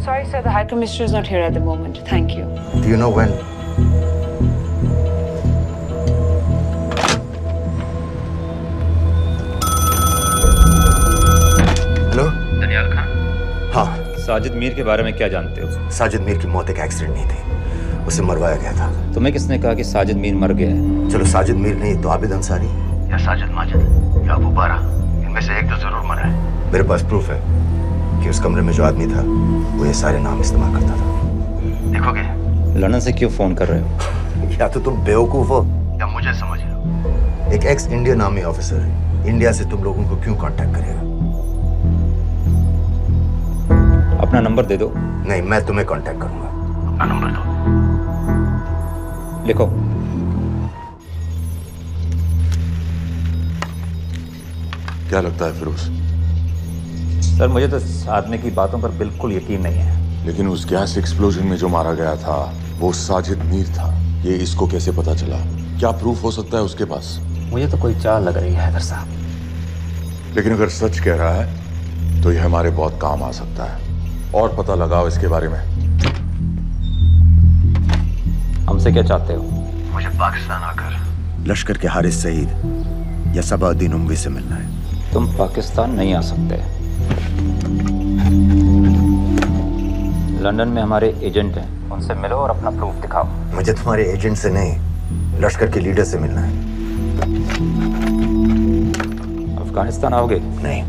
Sorry, sir. The High Commissioner is not here at the moment. Thank you. Do you know when? Hello? Daniyal Khan? हाँ। साजिद मीर के बारे में क्या जानते हो? साजिद मीर की मौत एक एक्सीडेंट नहीं थी, उसे मरवाया गया था। तुम्हें किसने कहा कि साजिद मीर मर गया है? चलो साजिद मीर नहीं तो आबिद अंसारी या साजिद माजिद या अबू बारा, इनमें से एक तो जरूर मरा है। मेरे पास प्रूफ है कि उस कमरे में जो आदमी था वो ये सारे नाम इस्तेमाल करता था। देखोगे? लंदन से क्यों फोन कर रहे हो? या तो तुम बेवकूफ हो या मुझे समझ लो। एक x Indian army officer India से तुम लोगों को क्यों कांटेक्ट करेगा? अपना नंबर दे दो। नहीं, मैं तुम्हें कांटेक्ट करूंगा। अपना नंबर दो। लिखो। क्या लगता है फिरोज? सर मुझे तो इस आदमी की बातों पर बिल्कुल यकीन नहीं है। लेकिन उस गैस एक्सप्लोजन में जो मारा गया था वो साजिद मीर था। ये इसको कैसे पता चला? क्या प्रूफ हो सकता है उसके पास? मुझे तो कोई चाल लग रही है हैदर साहब। लेकिन अगर सच कह रहा है तो ये हमारे बहुत काम आ सकता है। और पता लगाओ इसके बारे में। हमसे क्या चाहते हो? मुझे पाकिस्तान आकर लश्कर के हारिस सईद या सबाउद्दीन उमवी से मिलना है। तुम पाकिस्तान नहीं आ सकते। लंदन में हमारे एजेंट हैं, उनसे मिलो और अपना प्रूफ दिखाओ। मुझे तुम्हारे एजेंट से नहीं, लश्कर के लीडर से मिलना है। अफगानिस्तान आओगे? नहीं,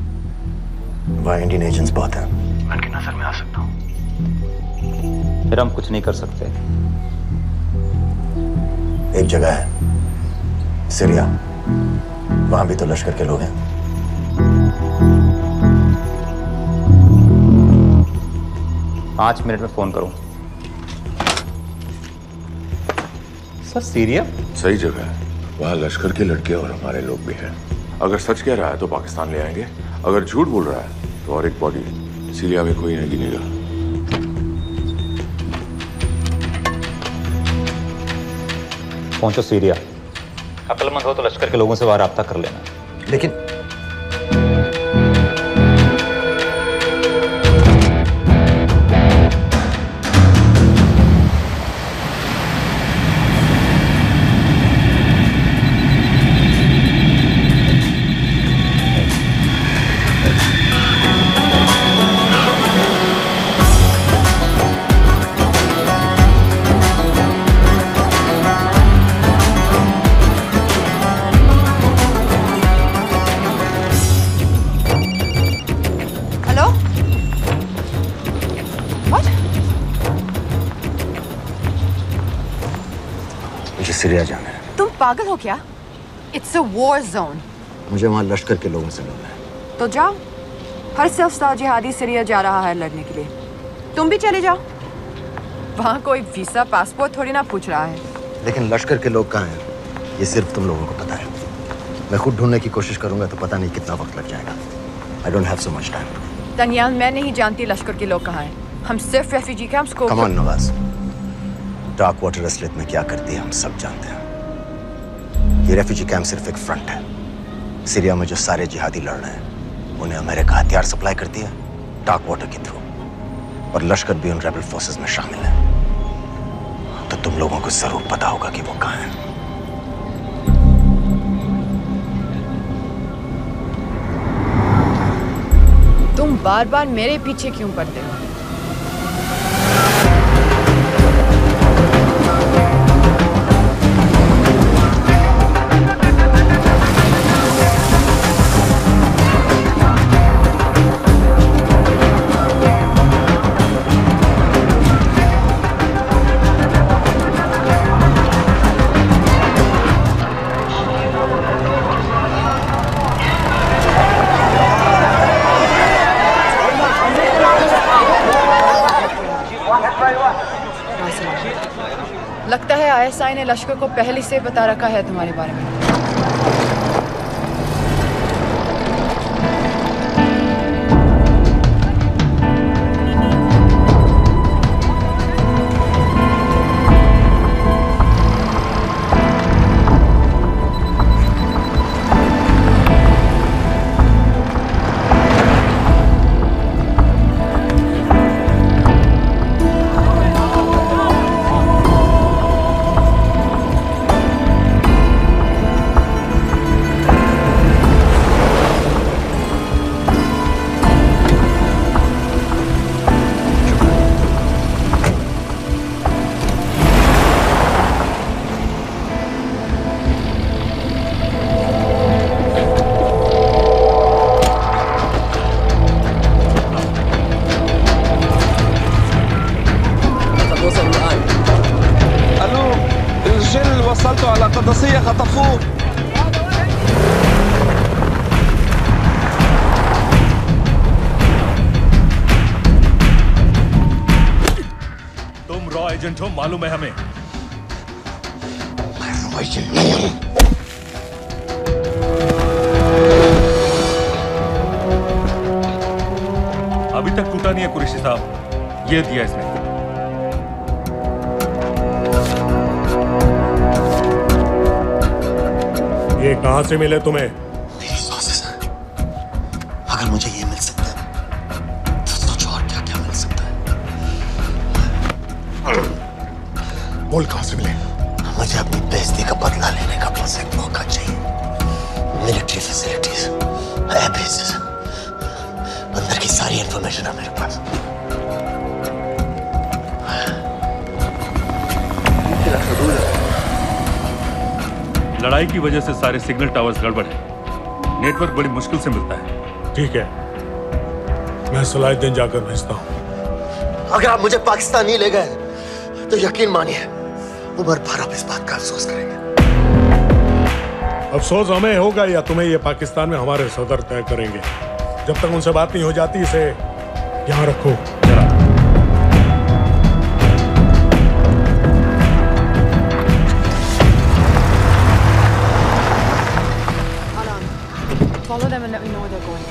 वहाँ इंडियन एजेंट्स बहुत हैं। मैं उनकी नजर में आ सकता हूँ। फिर हम कुछ नहीं कर सकते। एक जगह है सीरिया, वहां भी तो लश्कर के लोग हैं। पाँच मिनट में फोन करूं। सर सीरिया सही जगह है, वहाँ लश्कर के लड़के और हमारे लोग भी हैं। अगर सच कह रहा है तो पाकिस्तान ले आएंगे, अगर झूठ बोल रहा है तो और एक बॉडी सीरिया में कोई नहीं गिनेगा। पहुंचो सीरिया। अक्लमंद हो तो लश्कर के लोगों से वहां राब्ता कर लेना। लेकिन सीरिया जाना है। तुम पागल हो क्या? It's a war zone. मुझे वहाँ लश्कर के लोगों से मिलना है। तो जाओ। हर सेल्फ जिहादी सीरिया जा रहा है लड़ने के लिए। तुम भी चले जाओ। वहाँ कोई वीसा पासपोर्ट थोड़ी ना पूछ रहा है। लेकिन लश्कर के लोग कहाँ हैं? ये सिर्फ तुम लोगों को पता है। मैं खुद ढूंढने की कोशिश करूंगा तो पता नहीं कितना वक्त लग जाएगा। I don't have so much time. Daniyal, मैं नहीं जानती लश्कर के लोग कहाँ हैं। हम सिर्फ रेफ्यूजी कैंप्स को। Come on Nawaz. Dark water असलियत में क्या करती है हम सब जानते हैं। ये रेफ्यूजी कैंप सिर्फ एक फ्रंट है। सीरिया में जो सारे जिहादी लड़ रहे हैं उन्हें अमेरिका हथियार सप्लाई करती है डार्क वाटर के थ्रू, और लश्कर भी उन रेबल फोर्सेस में शामिल है। तो तुम लोगों को जरूर पता होगा कि वो कहाँ है। तुम बार बार मेरे पीछे क्यों पड़ते हो? लगता है आईएसआई ने लश्कर को पहले से बता रखा है तुम्हारे बारे में। मालूम है हमें। फौजी नहीं हूं। अभी तक टूटा नहीं है कुरैशी साहब, ये दिया इसने। ये कहां से मिले तुम्हें? मेरी सोर्सेस। अगर मुझे ये मिल सकता है तो सोचो और क्या क्या मिल सकता है। बोल कहां से मिले? मुझे अपनी बेइज्जती का बदला लेने का बस एक मौका चाहिए। मिलिट्री फैसिलिटीज, एयर बेसेस, अंदर की सारी इंफॉर्मेशन है मेरे पास। लड़ाई की वजह से सारे सिग्नल टावर्स गड़बड़ है, नेटवर्क बड़ी मुश्किल से मिलता है। ठीक है, मैं सलाहुद्दीन जाकर भेजता हूं। अगर आप मुझे पाकिस्तान नहीं ले गए तो यकीन मानिए उमर भर आप इस बात का अफसोस करेंगे। अफसोस हमें होगा या तुम्हें ये पाकिस्तान में हमारे सदर तय करेंगे। जब तक उनसे बात नहीं हो जाती इसे यहाँ रखो। Follow them and let me know where they're going.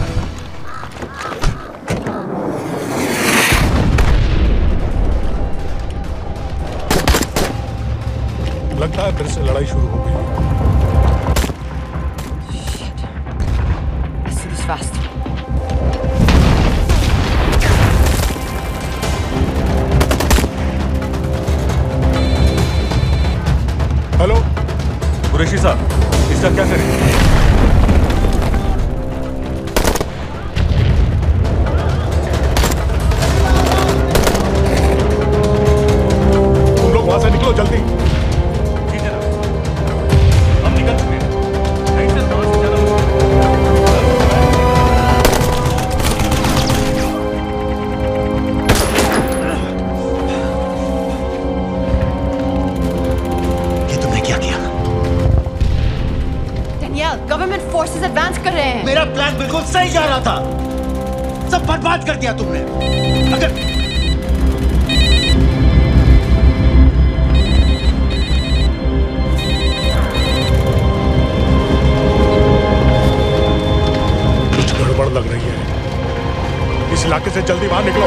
लगता है फिर से लड़ाई शुरू हो गई। Let's do this fast. Hello Qureshi साहब, इसका क्या करें? तुम लोग वहां से निकलो जल्दी। जी जनाब, हम निकल चुके हैं। नहीं सर, कहां से जाना? ये तुमने क्या किया? Danielle, गवर्नमेंट फोर्सेस एडवांस कर रहे हैं। मेरा प्लान बिल्कुल सही जा रहा था, सब बर्बाद कर दिया तुमने। अगर गड़बड़ लग रही है, इस इलाके से जल्दी बाहर निकलो।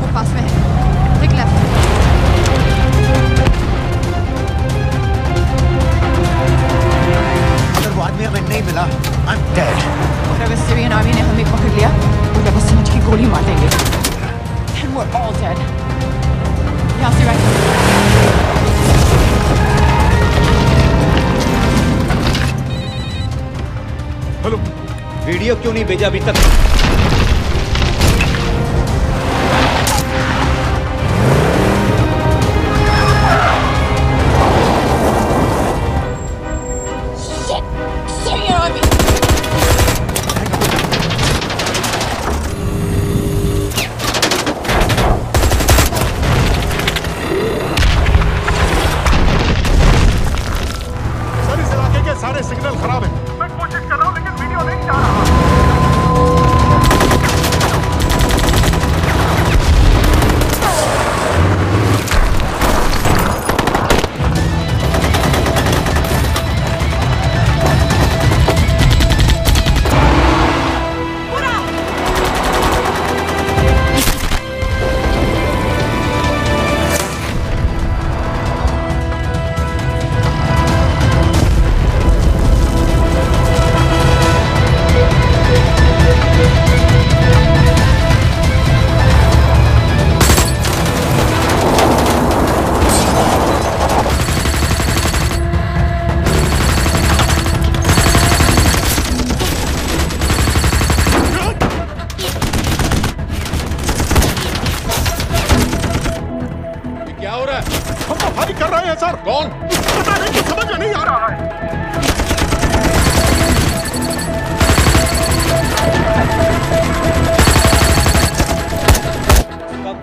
वो पास में है। Take left. अगर वो आदमी हमें नहीं मिला, I'm dead. और अगर सीरियन आर्मी ने हमें पकड़ लिया तो जब समझ की गोली मार देंगे। Then we're all dead. यहाँ से हेलो, वीडियो क्यों नहीं भेजा अभी तक? Syrian army. सर इस इलाके के सारे सिग्नल खराब हैं। मैं कोशिश कर रहा हूं लेकिन वीडियो नहीं जा रहा। कर रहे हैं सर। कौन? पता नहीं, कुछ समझ में नहीं आ रहा है।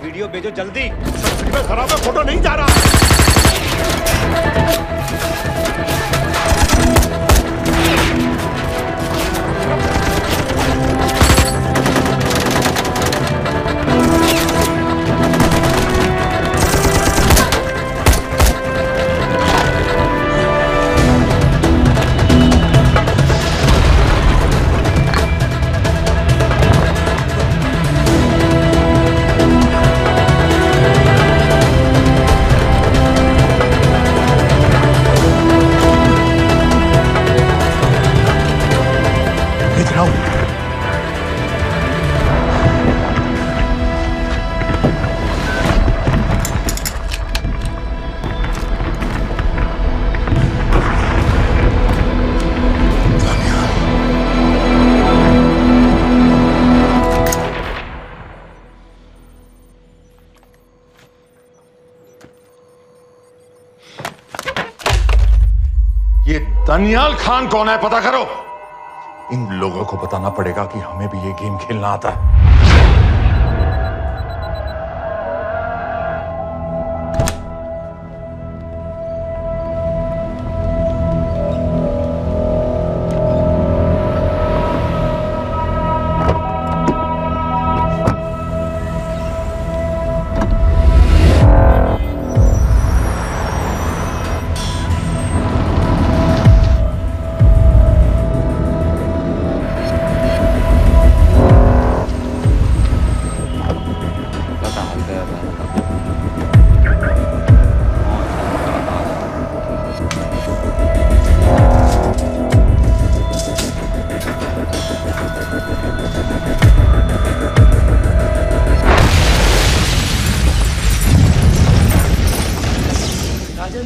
वीडियो भेजो भेजो जल्दी। सिग्नल खराब है, फोटो नहीं जा रहा। ये दानियाल खान कौन है, पता करो। इन लोगों को बताना पड़ेगा कि हमें भी ये गेम खेलना आता है।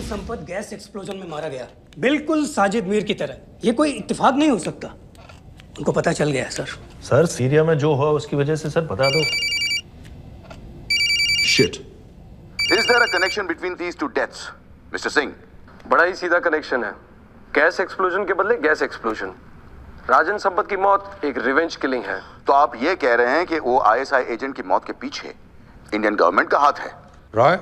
संपत गैस एक्सप्लोजन में मारा गया, बिल्कुल साजिद मीर की तरह। ये कोई इत्तेफाक नहीं हो सकता। उनको पता चल गया है सर। सर सीरिया में जो हुआ उसकी वजह से सर बता दो। Shit. Is there a connection between these two deaths, Mr. Singh? बड़ा ही सीधा कनेक्शन है। गैस एक्सप्लोजन के बदले गैस एक्सप्लोजन। राजन संपत की मौत एक रिवेंज किलिंग है। तो आप ये कह रहे हैं कि वो आईएसआई एजेंट की मौत के पीछे इंडियन गवर्नमेंट का हाथ है? रॉय,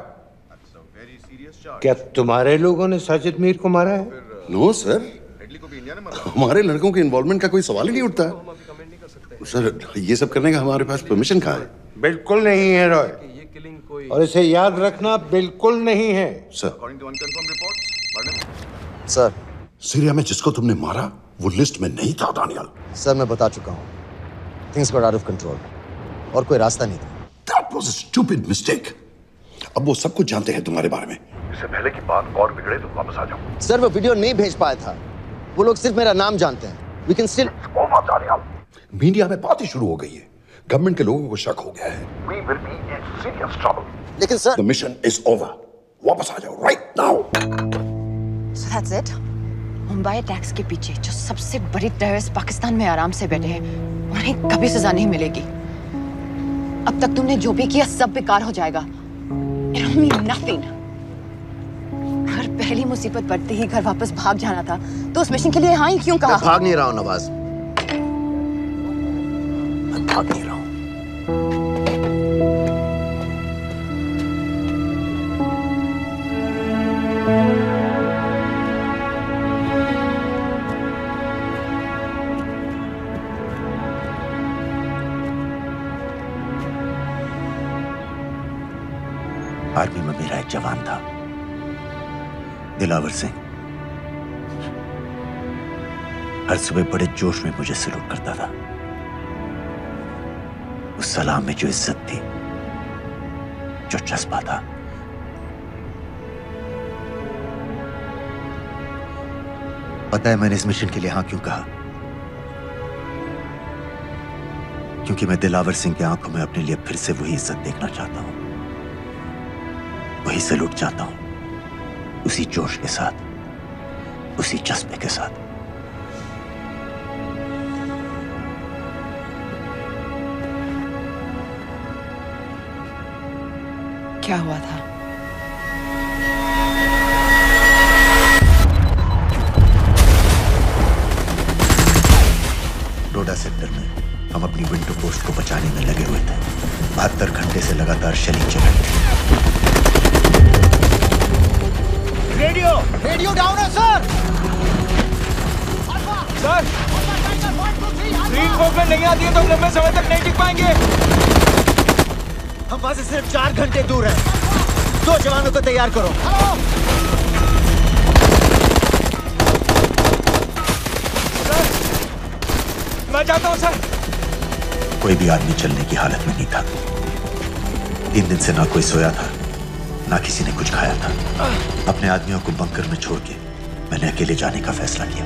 क्या तुम्हारे लोगों ने साजिद मीर को मारा है? नो सर, हमारे लड़कों के इन्वॉल्वमेंट का कोई सवाल ही नहीं उठता। सर ये सब करने का हमारे पास परमिशन कहाँ है? बिल्कुल नहीं है रॉय, और इसे याद रखना बिल्कुल नहीं है। सर सर, सीरिया में जिसको तुमने मारा वो लिस्ट में नहीं था दानियाल। सर मैं बता चुका हूँ, things got out of control, और कोई रास्ता नहीं था। That was a stupid mistake. अब वो सब कुछ जानते हैं तुम्हारे बारे में। इससे पहले की बात और बिगड़े तो वापस आ जाओ। सर वो वीडियो नहीं भेज पाया था, वो लोग सिर्फ मेरा नाम जानते हैं। We can still... मीडिया में बातें शुरू हो गई है, गवर्नमेंट के लोगों को शक हो गया है। We will be in serious trouble. लेकिन sir, The mission is over. वापस आ जाओ right now. So that's it? Mumbai attacks के पीछे जो सबसे बड़ी टेररिस्ट पाकिस्तान में आराम से बैठे हैं, उन्हें कभी सजा नहीं मिलेगी। अब तक तुमने जो भी किया सब बेकार हो जाएगा। It'll mean nothing. अगर पहली मुसीबत पड़ते ही घर वापस भाग जाना था, तो उस मिशन के लिए हाँ ही क्यों कहा? मैं भाग नहीं रहा हूँ नवाज, मैं भाग नहीं रहा हूँ। आर्मी में मेरा एक जवान था, दिलावर सिंह। हर सुबह बड़े जोश में मुझे सलूट करता था। उस सलाम में जो इज्जत थी, जो जज्बा था, पता है मैंने इस मिशन के लिए हाँ क्यों कहा? क्योंकि मैं दिलावर सिंह की आंखों में अपने लिए फिर से वही इज्जत देखना चाहता हूं, वही सलूट चाहता हूं, उसी जोश के साथ, उसी जज्बे के साथ। क्या हुआ था? डोडा सेक्टर में हम अपनी विंडो पोस्ट को बचाने में लगे हुए थे। 72 घंटे से लगातार शेलिंग चल रही थी। रेडियो डाउन है सर। सर, ग्रीन मूवमेंट नहीं आती है तो हम लंबे समय तक नहीं टिक पाएंगे। हम वहां से सिर्फ 4 घंटे दूर हैं। 2 जवानों को तैयार करो। सर, मैं चाहता हूं सर। कोई भी आदमी चलने की हालत में नहीं था। 3 दिन से ना कोई सोया था, ना किसी ने कुछ खाया था। अपने आदमियों को बंकर में छोड़ के मैंने अकेले जाने का फैसला किया।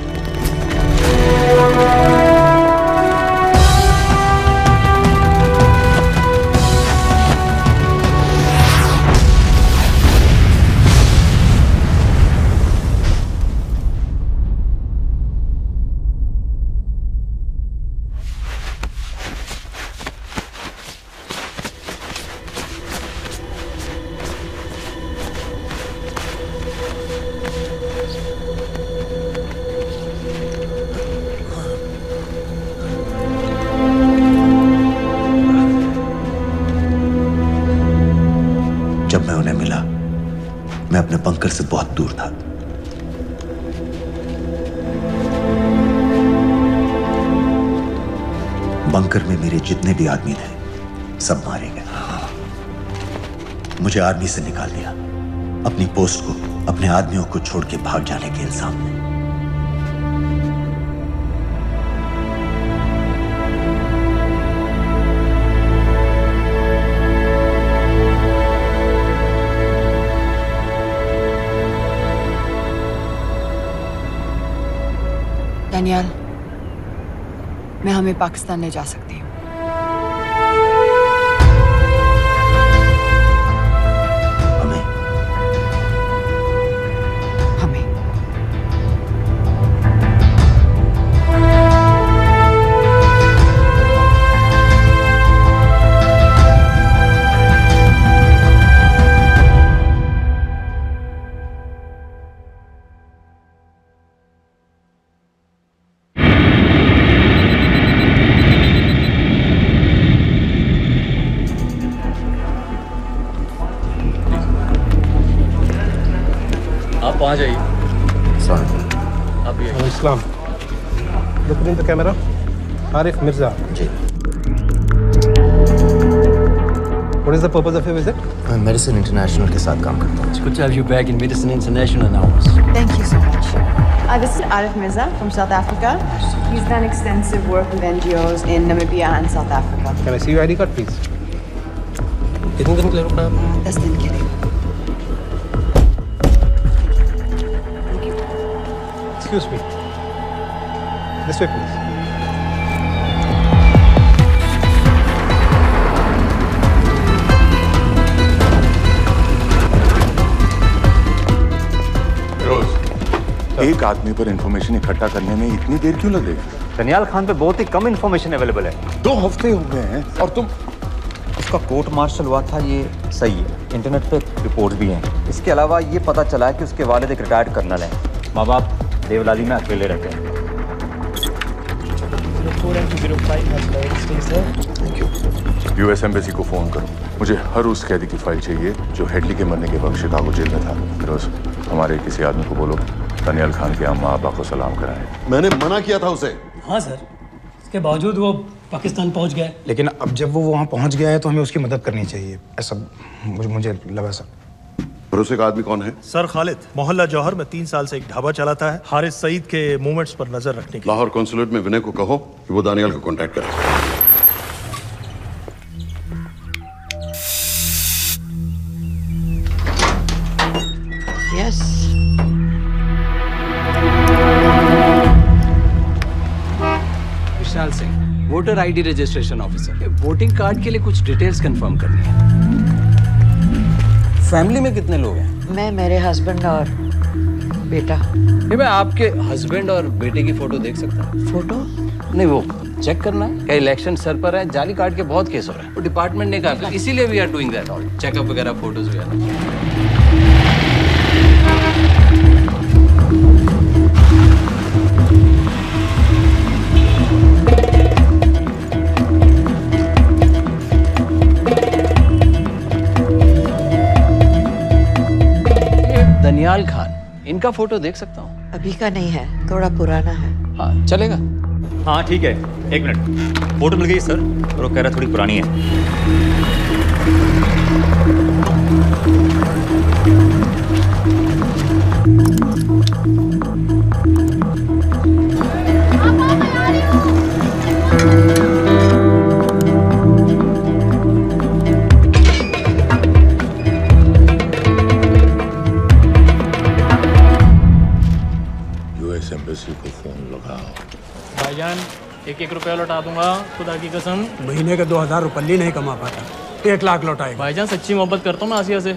जब मैं उन्हें मिला, मैं अपने बंकर से बहुत दूर था। बंकर में मेरे जितने भी आदमी थे सब मारे गए। मुझे आर्मी से निकाल दिया, अपनी पोस्ट को, अपने आदमियों को छोड़ के भाग जाने के इल्जाम में। डैनियल, मैं हमें पाकिस्तान ले जा सकती हूँ। आप वहाँ जाइए। Islam, look in the camera. Arif Mirza. Ji. What is the purpose of your visit? मैं मेडिसिन इंटरनेशनल के साथ काम करता हूँ। It's good to have you back in Medicine International now. Thank you so much. This is Arif Mirza from South Africa. He's done extensive work with NGOs in Namibia and South Africa. Can I see your ID card, please? कितने दिन के लिए रुकना है? 10 दिन के लिए। Excuse me. This way, please. एक आदमी पर इंफॉर्मेशन इकट्ठा करने में इतनी देर क्यों लगेगी? दनियाल खान पे बहुत ही कम इंफॉर्मेशन अवेलेबल है। 2 हफ्ते हो गए हैं और तुम। उसका कोर्ट मार्शल हुआ था, ये सही है। इंटरनेट पे रिपोर्ट भी हैं। इसके अलावा ये पता चला है कि उसके वालिद एक रिटायर्ड कर्नल हैं। माँ बाप देवलाली में अकेले रहते हैं। यूएस एम्बेसी को फोन करो। मुझे हर उस कैदी की फाइल चाहिए जो हेडली के मरने के वक्त शिकागो जेल में था। फिरोज, हमारे किसी आदमी को बोलो दनियाल खान के अम्मा अब्बा को सलाम कराएं। मैंने मना किया था उसे। हाँ सर, इसके बावजूद वो पाकिस्तान पहुंच गया। लेकिन अब जब वो वहाँ पहुंच गया है तो हमें उसकी मदद करनी चाहिए, ऐसा मुझे लगा सर। भरोसे का आदमी कौन है? सर खालिद, मोहल्ला जौहर में 3 साल से एक ढाबा चलाता है। हारिस सईद के मूवमेंट्स पर नजर रखने के। लाहौर कॉन्सुलेट में विनय को कहो कि वो दानियाल को कांटेक्ट करे। Yes. Vishal Singh, voter ID registration officer. Voting card के लिए कुछ डिटेल्स कंफर्म करनी है। फैमिली में कितने लोग हैं? मैं, मेरे हस्बैंड और बेटा। मैं आपके हस्बैंड और बेटे की फोटो देख सकता हूँ? फोटो? नहीं, वो चेक करना है। क्या इलेक्शन सर पर है? जाली कार्ड के बहुत केस हो रहे हैं। वो डिपार्टमेंट ने कहा, इसीलिए we are doing that all, checkup वगैरह, फोटोज वगैरह। दनियाल खान, इनका फोटो देख सकता हूँ? अभी का नहीं है, थोड़ा पुराना है। हाँ चलेगा। हाँ ठीक है, एक मिनट। फोटो मिल गई सर, और वो कह रहा थोड़ी पुरानी है। यूएस एम्बेसी को फोन लगाओ। भाईजान 1-1 रुपया लौटा दूंगा, खुदा की कसम। महीने के 2000 रुपये नहीं कमा पाता, 1 लाख लौटाएगा। भाईजान सच्ची मोहब्बत करता हूँ मैं आसिया से,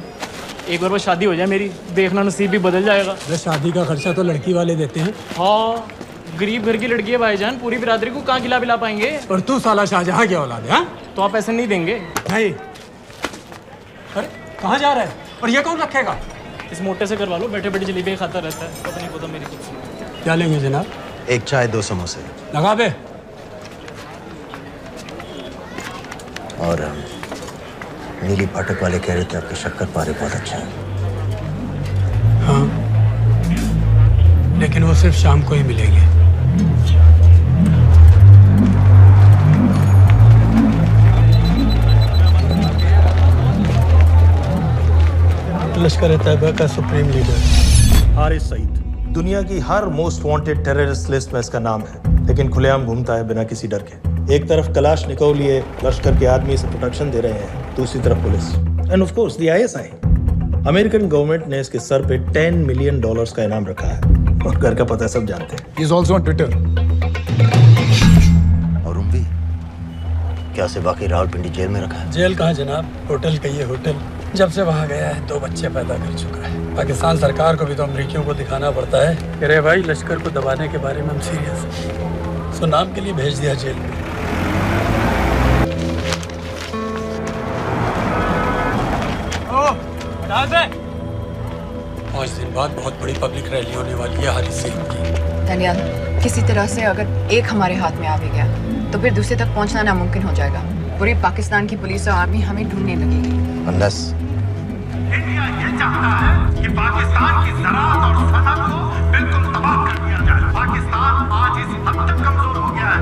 एक बार बस शादी हो जाए मेरी, देखना नसीब भी बदल जाएगा। अरे शादी का खर्चा तो लड़की वाले देते हैं। हाँ, गरीब घर की लड़की है भाईजान, पूरी बिरादरी को कहाँ खिला पिला पाएंगे। और तू साला शाहजहां की औलाद है? तो आप ऐसे नहीं देंगे? नहीं। अरे कहाँ जा रहा है? और ये कौन रखेगा? इस मोटे से करवा लो, बैठे बैठे जलेबी खाता रहता है, पता नहीं पता मेरी कुछ। क्या लेंगे जनाब? 1 चाय 2 समोसे। लगा बे। और नीली फाटक वाले कह रहे थे आपके शक्कर पारे बहुत अच्छे हैं। हाँ, लेकिन वो सिर्फ शाम को ही मिलेंगे। लश्कर तैयबा का सुप्रीम लीडर हारिस सईद दुनिया की हर मोस्ट वांटेड टेररिस्ट लिस्ट में इसका नाम है, लेकिन खुलेआम घूमता है बिना किसी डर के। एक तरफ कलाशनिकोव लिए लश्कर के आदमी इसे प्रोटेक्शन दे रहे हैं, दूसरी तरफ police end of course the ISI. American government ने इसके सर पे $10 मिलियन का इनाम रखा है, और घर का पता सब जानते हैं। He is also on Twitter. और उम्वी क्या से वाकई रावलपिंडी जेल में रखा है? जेल कहाँ जनाब, होटल कहिए होटल। जब से वहाँ गया है 2 बच्चे पैदा कर चुका है। पाकिस्तान सरकार को भी तो अमरीकियों को दिखाना पड़ता है कि अरे भाई लश्कर को दबाने के बारे में हम सीरियस हैं। सो नाम के लिए भेज दिया जेल में। 5 दिन बाद बहुत बड़ी पब्लिक रैली होने वाली है हारिस सईद की। दनियाल, किसी तरह से अगर एक हमारे हाथ में आ भी गया तो फिर दूसरे तक पहुंचना नामुमकिन हो जाएगा। पूरी पाकिस्तान की पुलिस और आर्मी हमें ढूंढने लगेगी। Unless इंडिया ये चाहता है कि पाकिस्तान की ज़राअत और सनअत को बिल्कुल तबाह कर दिया जाए। पाकिस्तान आज इस हद तक कमजोर हो गया है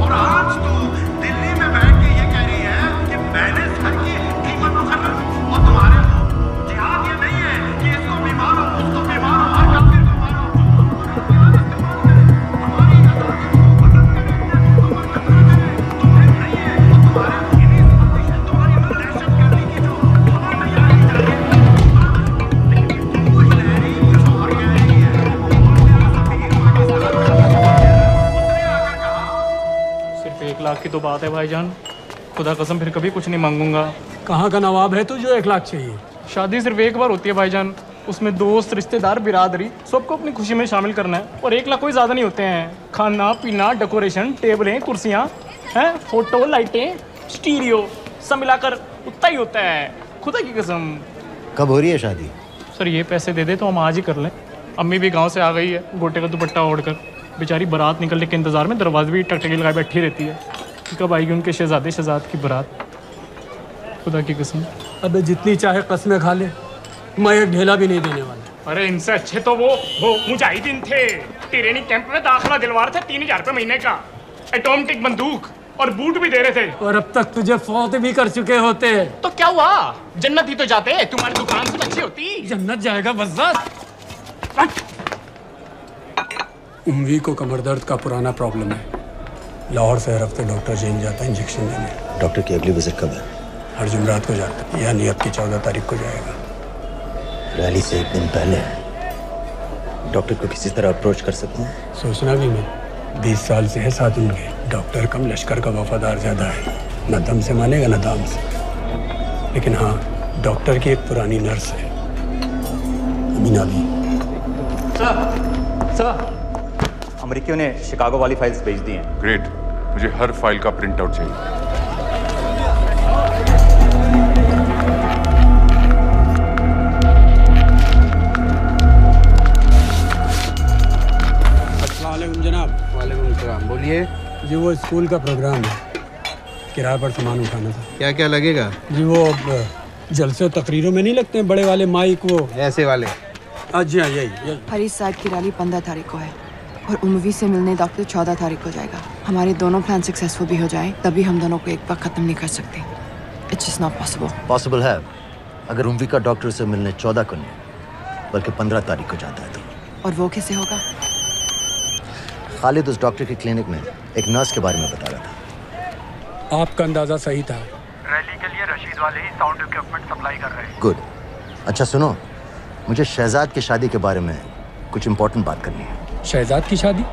और आज तो दिल्ली में बैठ के ये कह रही है कि मैंने सर की कीमत मुकर्रर और तुम्हारे हो। जिहाद ये नहीं है कि इसको भी मारो, उसको भी मारो, हर काफिर को मारो। सिर्फ 1 लाख की तो बात है भाईजान, खुदा कसम फिर कभी कुछ नहीं मांगूंगा। कहाँ का नवाब है तू जो 1 लाख चाहिए? शादी सिर्फ एक बार होती है भाईजान, उसमें दोस्त रिश्तेदार बिरादरी सबको अपनी खुशी में शामिल करना है, और 1 लाख कोई ज़्यादा नहीं होते हैं। खाना पीना, डेकोरेशन, टेबलें, कुर्सियाँ हैं, फोटो, लाइटें, स्टीरियो सब मिलाकर उतना ही होता है, खुदा की कसम। कब हो रही है शादी? सर ये पैसे दे दे तो हम आज ही कर लें। अम्मी भी गांव से आ गई है गोटे का दुपट्टा ओढ़कर, बेचारी बारात निकलने के इंतजार में दरवाजे भी टकटकी लगाए बैठी रहती है। कब आएगी उनके शहजाद की बारात, खुदा की कसम। अबे जितनी चाहे कसमें खा ले, मैं एक ढेला भी नहीं देने वाला। अरे इनसे अच्छे तो वो मुजाहिदीन थे, ट्रेनिंग कैंप में दाखिला दिलवा रहे थे 3000 रुपये महीने का, एटॉमिक बंदूक और बूट भी दे रहे थे। और अब तक तुझे फौत भी कर चुके होते। तो क्या हुआ, जन्नत ही तो जाते, तुम्हारी दुकान से अच्छी होती। जन्नत जाएगा बज़ात। उम्वी को कमर दर्द का पुराना प्रॉब्लम है, लाहौर से हर हफ्ते डॉक्टर चेंज जाता है इंजेक्शन देने। डॉक्टर की अगली विजिट कब है? हर जुमरात को जाता है, यानी अब की 14 तारीख को जाएगा। रैली से 1 दिन पहले डॉक्टर को किसी तरह अप्रोच कर सकते हैं? सोचना भी नहीं, 20 साल से है साथ उनके। डॉक्टर कम लश्कर का वफादार ज्यादा है, न दम से मानेगा न दाम से। लेकिन हाँ, डॉक्टर की एक पुरानी नर्स है, अमीना भी। सर अमेरिकियों ने शिकागो वाली फाइल्स भेज दी हैं। ग्रेट, मुझे हर फाइल का प्रिंट आउट चाहिए। अस्सलाम वालेकुम जनाब। वालेकुम सलाम, बोलिए। जी वो स्कूल का प्रोग्राम है, किराए पर सामान उठाना था। क्या क्या लगेगा? जी वो जलसे तकरीरों में नहीं लगते हैं बड़े वाले माइक वो ऐसे वाले? जी हाँ, यही। हरीश साहब की रैली 15 तारीख को है और उमवी से मिलने डॉक्टर 14 तारीख को जाएगा। हमारे दोनों प्लान सक्सेसफुल भी हो जाए तभी हम दोनों को एक बार खत्म नहीं कर सकते। It's just not possible. Possible है अगर उमवी का डॉक्टर से मिलने 14 को नहीं बल्कि 15 तारीख को जाता है तो। और वो कैसे होगा? खालिद उस डॉक्टर की क्लिनिक में एक नर्स के बारे में बता रहा था। आपका अंदाजा सही था। रैली के लिए रशीद वाले ही साउंड इक्विपमेंट सप्लाई कर रहे हैं। गुड। अच्छा सुनो, मुझे शहजाद की शादी के बारे में कुछ इंपॉर्टेंट बात करनी है। शहजाद की शादी?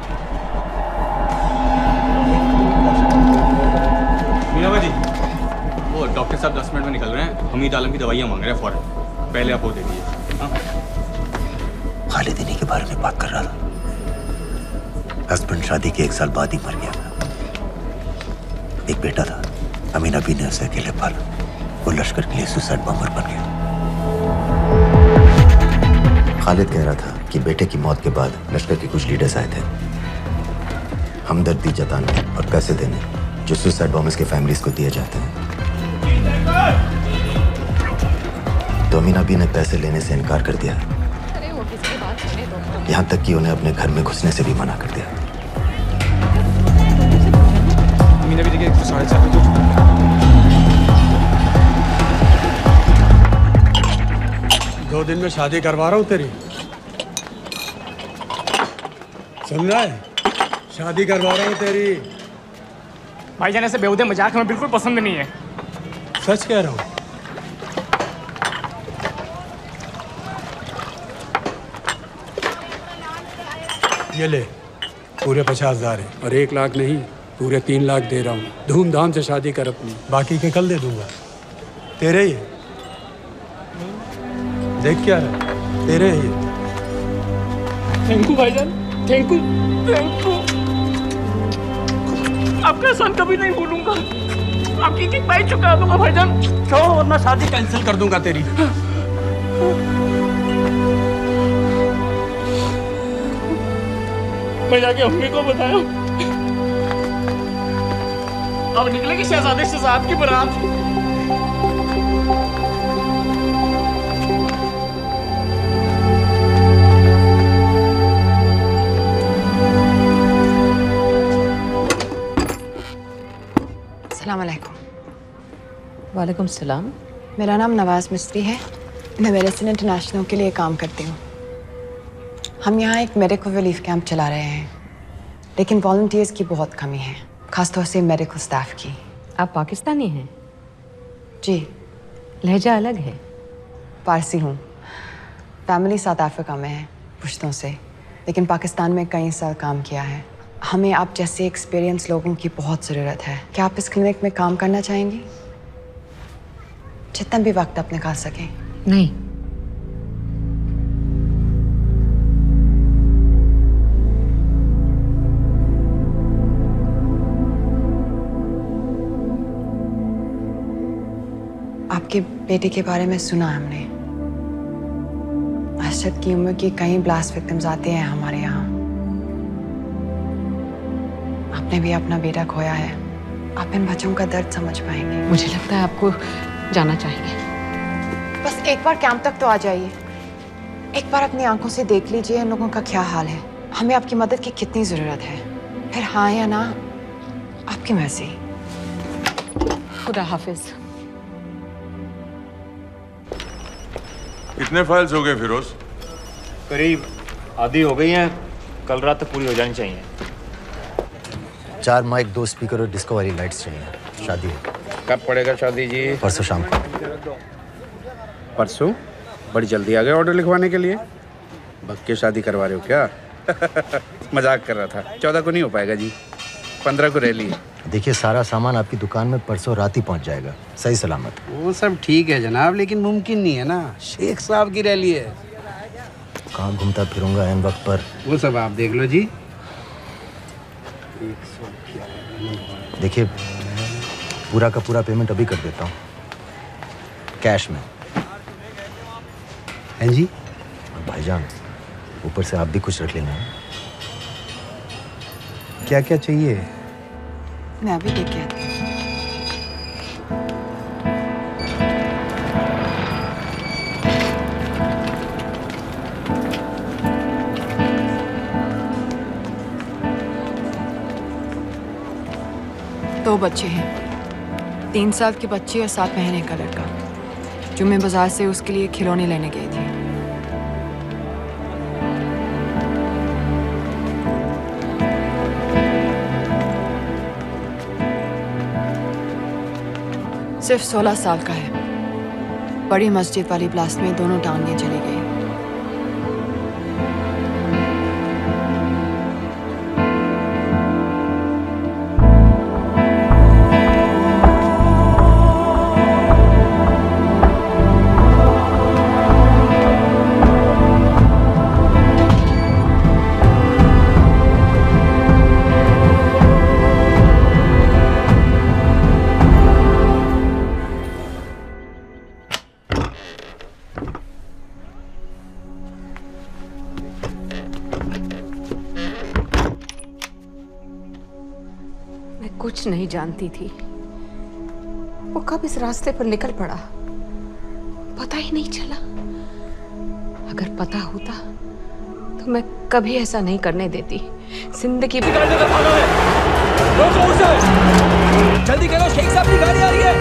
मीना जी, वो डॉक्टर साहब 10 मिनट में निकल रहे हैं। हमीद आलम की दवाइयाँ मांग रहे हैं फौरन। पहले आप वो दे दीजिए। खालिद इन्हीं के बारे में बात कर रहा था। हस्बैंड शादी के 1 साल बाद ही मर गया। एक बेटा था, अमीना भी ने उसे अकेले पाला। वो लश्कर के लिए सुसाइड बॉम्बर बन गया। खालिद कह रहा था कि बेटे की मौत के बाद लश्कर के कुछ लीडर्स आए थे हमदर्दी जताने और पैसे देने जो सुसाइड बॉम्बर्स के फैमिलीज को दिए जाते हैं। तो अमीना भी ने पैसे लेने से इनकार कर दिया, यहाँ तक कि उन्हें अपने घर में घुसने से भी मना कर दिया। मीना भी देखिए 4:30 2 दिन में शादी करवा रहा हूँ तेरी, सुन रहा है? शादी करवा रहा हूँ तेरी। भाईजान ऐसे बेहुदे मजाक हमें बिल्कुल पसंद नहीं है। सच कह रहा हूँ। ये ले, पूरे 50,000 है और 1 लाख नहीं, पूरे 3 लाख दे रहा हूँ। धूमधाम से शादी कर अपनी, बाकी के कल दे दूंगा। तेरे ही देख क्या है, तेरे ही। थैंक यू भाईजान, थैंक यू, थैंक यू। आपका एहसान कभी नहीं भूलूंगा। आपकी एक पाई चुका दूंगा भाईजान। छोड़ वरना शादी कैंसिल कर दूंगा तेरी। मैं जाके अम्मी को बताया। अब निकलेगी शहजादे शहजाद की बारात। अस्सलाम वालेकुम। वालेकुम सलाम। मेरा नाम नवाज मिस्त्री है। मैं मेडिसिन इंटरनेशनल के लिए काम करती हूँ। हम यहाँ एक मेडिकल रिलीफ कैंप चला रहे हैं, लेकिन वॉलंटियर्स की बहुत कमी है, खासतौर से मेडिकल स्टाफ की। आप पाकिस्तानी हैं? जी। लहजा अलग है। पारसी हूँ। फैमिली साउथ अफ्रीका में है पुश्तों से, लेकिन पाकिस्तान में कई साल काम किया है। हमें आप जैसे एक्सपीरियंस लोगों की बहुत ज़रूरत है। क्या आप इस क्लिनिक में काम करना चाहेंगी? जितना भी वक्त आप निकाल सकें। नहीं। आपके बेटे के बारे में सुना हमने। अरशद की उम्र के कई ब्लास्ट विक्टिम्स आते हैं हमारे यहाँ। आपने भी अपना बेटा खोया है। आप इन बच्चों का दर्द समझ पाएंगे। मुझे लगता है आपको जाना चाहिए। बस एक बार कैंप तक तो आ जाइए। एक बार अपनी आंखों से देख लीजिए इन लोगों का क्या हाल है। हमें आपकी मदद की कितनी जरूरत है। फिर हाँ या ना आपकी मर्जी। खुदा हाफिज। कितने फाइल्स हो गए फिरोज? करीब आधी हो गई हैं। कल रात तक पूरी हो जानी चाहिए। 4 माइक, 2 स्पीकर और डिस्को वाली लाइट्स चाहिए। शादी है। कब पड़ेगा शादी जी? परसों शाम को। परसों? बड़ी जल्दी आ गए ऑर्डर लिखवाने के लिए। भग के शादी करवा रहे हो क्या? मजाक कर रहा था। 14 को नहीं हो पाएगा जी, 15 को रैली है। देखिए सारा सामान आपकी दुकान में परसों रात ही पहुंच जाएगा, सही सलामत। वो सब ठीक है जनाब, लेकिन मुमकिन नहीं है ना। शेख साहब की रैली है। कहाँ घूमता फिरूंगा इन वक्त पर? वो सब आप देख लो जी। देखिए पूरा का पूरा पेमेंट अभी कर देता हूँ, कैश में। हैं जी? और भाईजान ऊपर से आप भी कुछ रख लेना। क्या क्या चाहिए? मैं अभी देख के आती हूँ। बच्चे हैं, 3 साल के बच्चे और 7 महीने का लड़का, जो मैं बाजार से उसके लिए खिलौने लेने गई थी। सिर्फ 16 साल का है। बड़ी मस्जिद वाली ब्लास्ट में दोनों टांगें चली गई। कुछ नहीं जानती थी, वो कब इस रास्ते पर निकल पड़ा पता ही नहीं चला। अगर पता होता तो मैं कभी ऐसा नहीं करने देती। जिंदगी जल्दी करो, शेख साहब की गाड़ी आ रही है।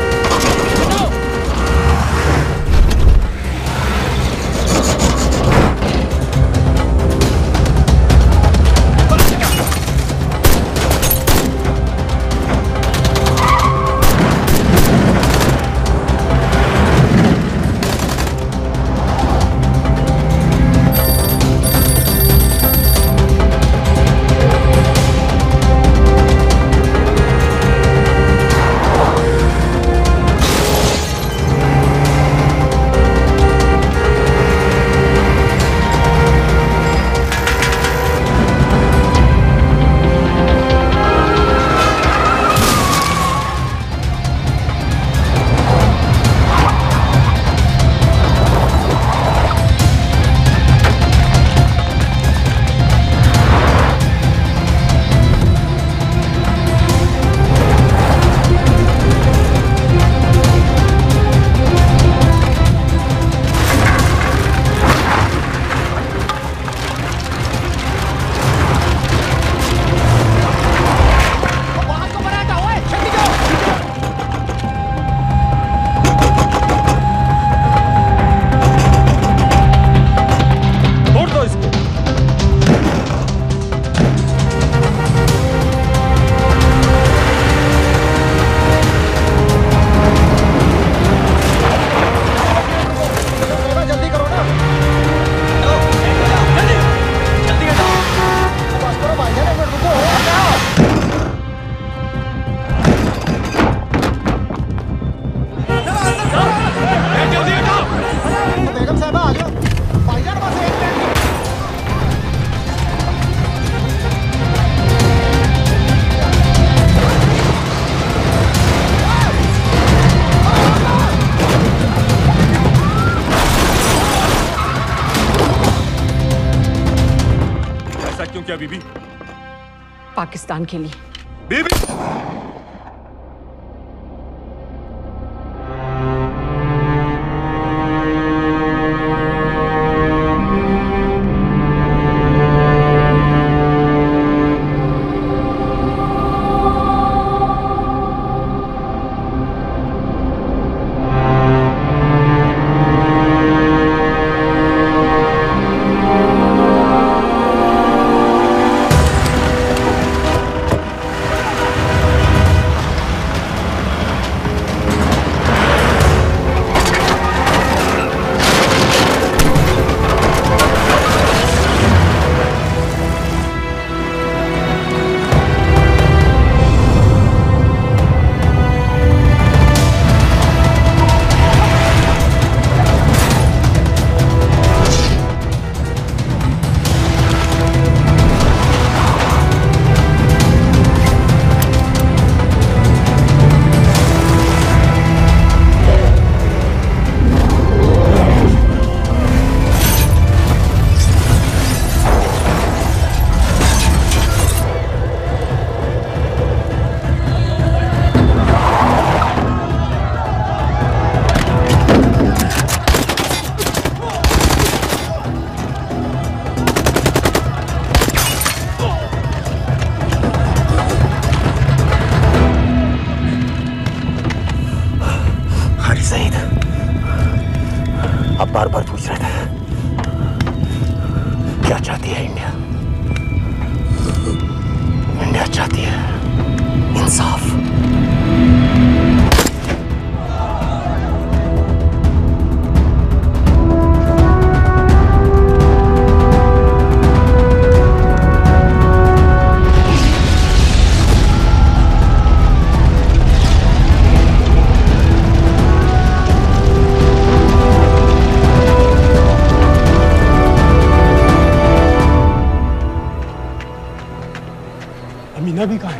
क्या बीबी? पाकिस्तान के लिए। बीबी आप बार बार पूछ रहे थे क्या चाहती है इंडिया? इंडिया चाहती है इंसाफ। अमीना भी कहाँ है?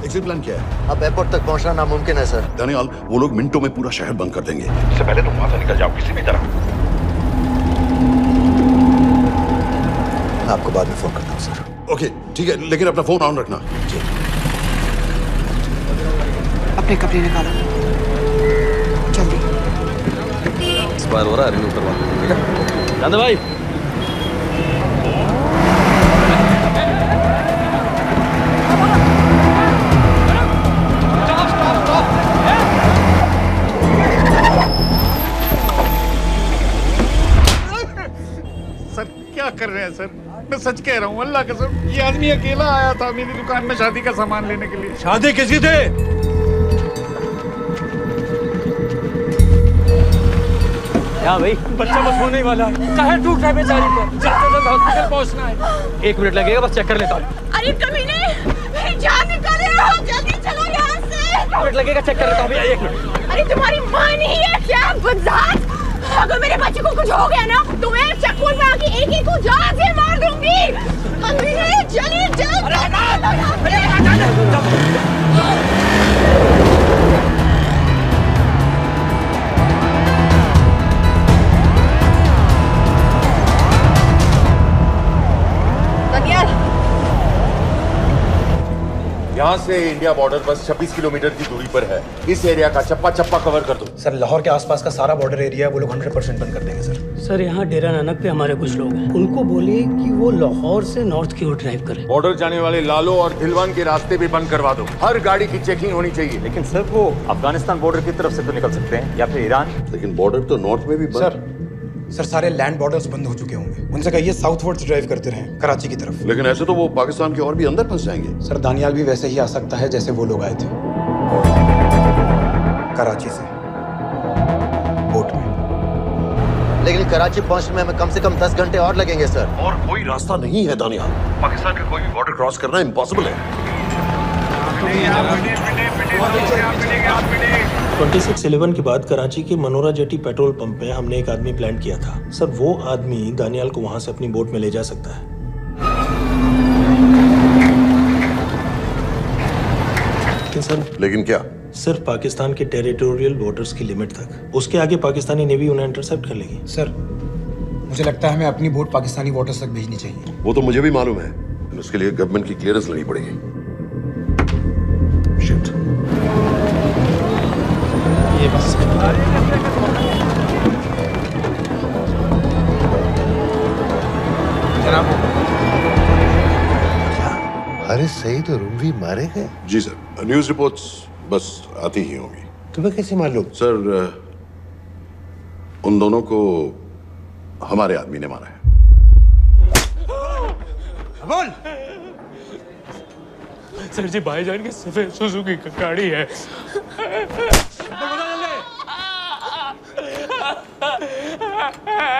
एग्जिट प्लान क्या है? अब एयरपोर्ट तक पहुंचना नामुमकिन है सर। दानियाल, वो लोग मिनटों में पूरा शहर बंद कर देंगे। इससे पहले तुम वहां से निकल जाओ किसी भी तरह। मैं आपको बाद में फोन करता हूँ सर। ओके ठीक है, लेकिन अपना फोन ऑन रखना। जी। अपने कपड़े निकालो जल्दी। एक्सपायर हो रहा है, रिन्यू करवा दो। ठीक है नंद भाई। सर क्या कर रहे हैं सर? मैं सच कह रहा हूँ, अल्लाह कसम, ये आदमी अकेला आया था मेरी दुकान में शादी का सामान लेने के लिए। शादी किसकी थी? क्या भाई? बच्चा बस होने ही वाला है। कहे टूट रहा है बेचारी पर, जल्द से जल्द हॉस्पिटल पहुंचना है। 1 मिनट लगेगा, बस चेक कर लेता हूँ। अरे कमीने, मेरी जान निकाल रहे हो, जल्दी चलो यहाँ से। 1 मिनट लगेगा, चेक कर लेता हूँ भैया। 1 मिनट। अरे तुम्हारी माँ नहीं है क्या बदजात? अगर मेरे बच्चे को कुछ हो गया ना तो मैं चक्कर में आके एक को जान से मार दूंगी। कमीने चलिए जल्द। यहाँ से इंडिया बॉर्डर बस 26 किलोमीटर की दूरी पर है। इस एरिया का चप्पा चप्पा कवर कर दो। सर लाहौर के आसपास का सारा बॉर्डर एरिया वो लोग 100% बंद कर देंगे सर। सर यहाँ डेरा नानक पे हमारे कुछ लोग हैं, उनको बोलिए कि वो लाहौर से नॉर्थ की ओर ड्राइव करें। बॉर्डर जाने वाले लालो और धिलवान के रास्ते भी बंद करवा दो। हर गाड़ी की चेकिंग होनी चाहिए। लेकिन सर वो अफगानिस्तान बॉर्डर की तरफ से तो निकल सकते हैं या फिर ईरान। लेकिन बॉर्डर तो नॉर्थ में भी बंद। सर सारे लैंड बॉर्डर्स बंद हो चुके होंगे। उनसे कहिए साउथवर्ड्स ड्राइव करते रहें कराची की तरफ। लेकिन ऐसे तो वो पाकिस्तान के और भी अंदर फंस जाएंगे। सर दानियाल भी वैसे ही आ सकता है जैसे वो लोग आए थे, कराची से बोट में। लेकिन कराची पहुंचने में हमें कम से कम 10 घंटे और लगेंगे सर। और कोई रास्ता नहीं है दानियाल। पाकिस्तान का कोई भी बॉर्डर क्रॉस करना इम्पॉसिबल है। 2611 के बाद कराची के मनोरा जेटी पेट्रोल पंप में हमने एक आदमी प्लान किया था। सर वो आदमी दानियाल को वहां से अपनी बोट में ले जा सकता है। लेकिन क्या? सिर्फ पाकिस्तान के टेरिटोरियल बॉर्डर्स की लिमिट तक। उसके आगे पाकिस्तानी नेवी उन्हें इंटरसेप्ट कर लेगी। सर मुझे लगता है हमें अपनी बोट पाकिस्तानी वाटर्स तक भेजनी चाहिए। वो तो मुझे भी मालूम है, उसके लिए गवर्नमेंट की क्लियरेंस लेनी पड़ेगी। शिट। ये बस जनाब, अरे सही तो रूमवी मारे गए? जी सर, न्यूज़ रिपोर्ट्स बस आती ही होंगी। तुम्हें कैसे मालूम? सर उन दोनों को हमारे आदमी ने मारा है। बोल। सर जी भाईजान की सफेद सुजुकी की गाड़ी है।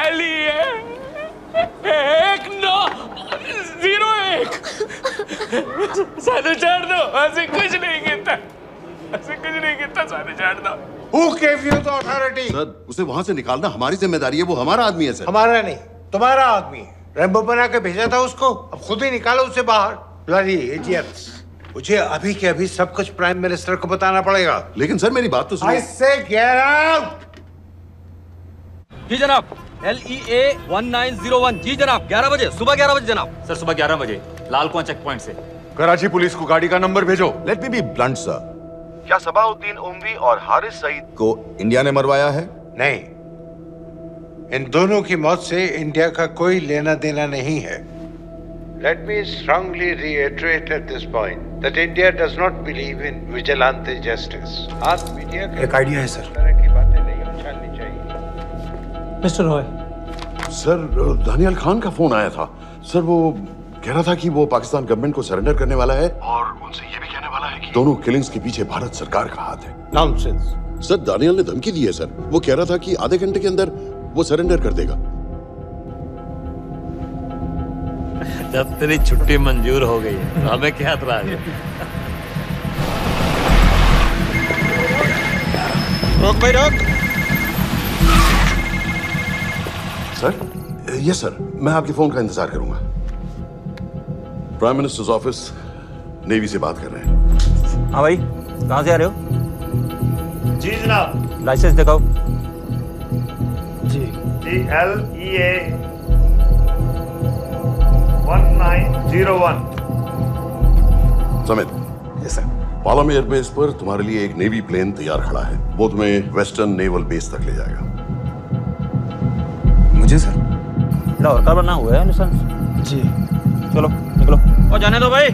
एली है 1901। साधु छोड़ दो, ऐसे कुछ नहीं गिनता, ऐसे कुछ नहीं गिनता, साधु छोड़ दो। Who gave you the authority? Sir उसे वहां से निकालना हमारी जिम्मेदारी है, वो हमारा आदमी है सर। हमारा नहीं, तुम्हारा आदमी है। रेम्बो बना के भेजा था उसको, अब खुद ही निकालो उसे बाहर। Bloody idiots! मुझे अभी के अभी सब कुछ प्राइम मिनिस्टर को बताना पड़ेगा। लेकिन सर मेरी बात तो सुनो। I say get out! जी जनाब, LEA 1901। जी जनाब, 11 बजे, सुबह 11 बजे जनाब। सर सुबह 11 बजे लाल कुआं चेक पॉइंट से। कराची पुलिस को गाड़ी का नंबर भेजो। Let me be blunt sir, क्या सबाउद्दीन उमवी और हारिस सईद को इंडिया ने मरवाया है? नहीं, इन दोनों की मौत से इंडिया का कोई लेना देना नहीं है। Let me strongly reiterate at this point that India does not believe in vigilante justice. आप मीडिया एक आइडिया है सर। तरह की बातें नहीं उछालनी चाहिए। मिस्टर रॉय, सर दानियल खान का फोन आया था। सर वो कह रहा था कि वो पाकिस्तान गवर्नमेंट को सरेंडर करने वाला है और उनसे ये भी कहने वाला है कि दोनों किलिंग्स के पीछे भारत सरकार का हाथ है। नॉनसेंस। सर दानियल ने धमकी दी है सर। वो कह रहा था कि आधे घंटे के अंदर वो सरेंडर कर देगा। जब तेरी छुट्टी मंजूर हो गई है हमें क्या एतराज है? रोक भाई रोक। सर यस सर, मैं आपके फोन का इंतजार करूंगा। प्राइम मिनिस्टर्स ऑफिस नेवी से बात कर रहे हैं। हाँ भाई, कहाँ से आ रहे हो? जी जनाब। लाइसेंस दिखाओ। जी LEA 1901। Samit. Yes sir. Palam airbase पर तुम्हारे लिए एक नेवी प्लेन तैयार खड़ा है। वो तुम्हें वेस्टर्न नेवल बेस तक ले जाएगा। मुझे सर? लाहौर का बना हुआ है लाइसेंस। जी। चलो निकलो। और जाने दो भाई।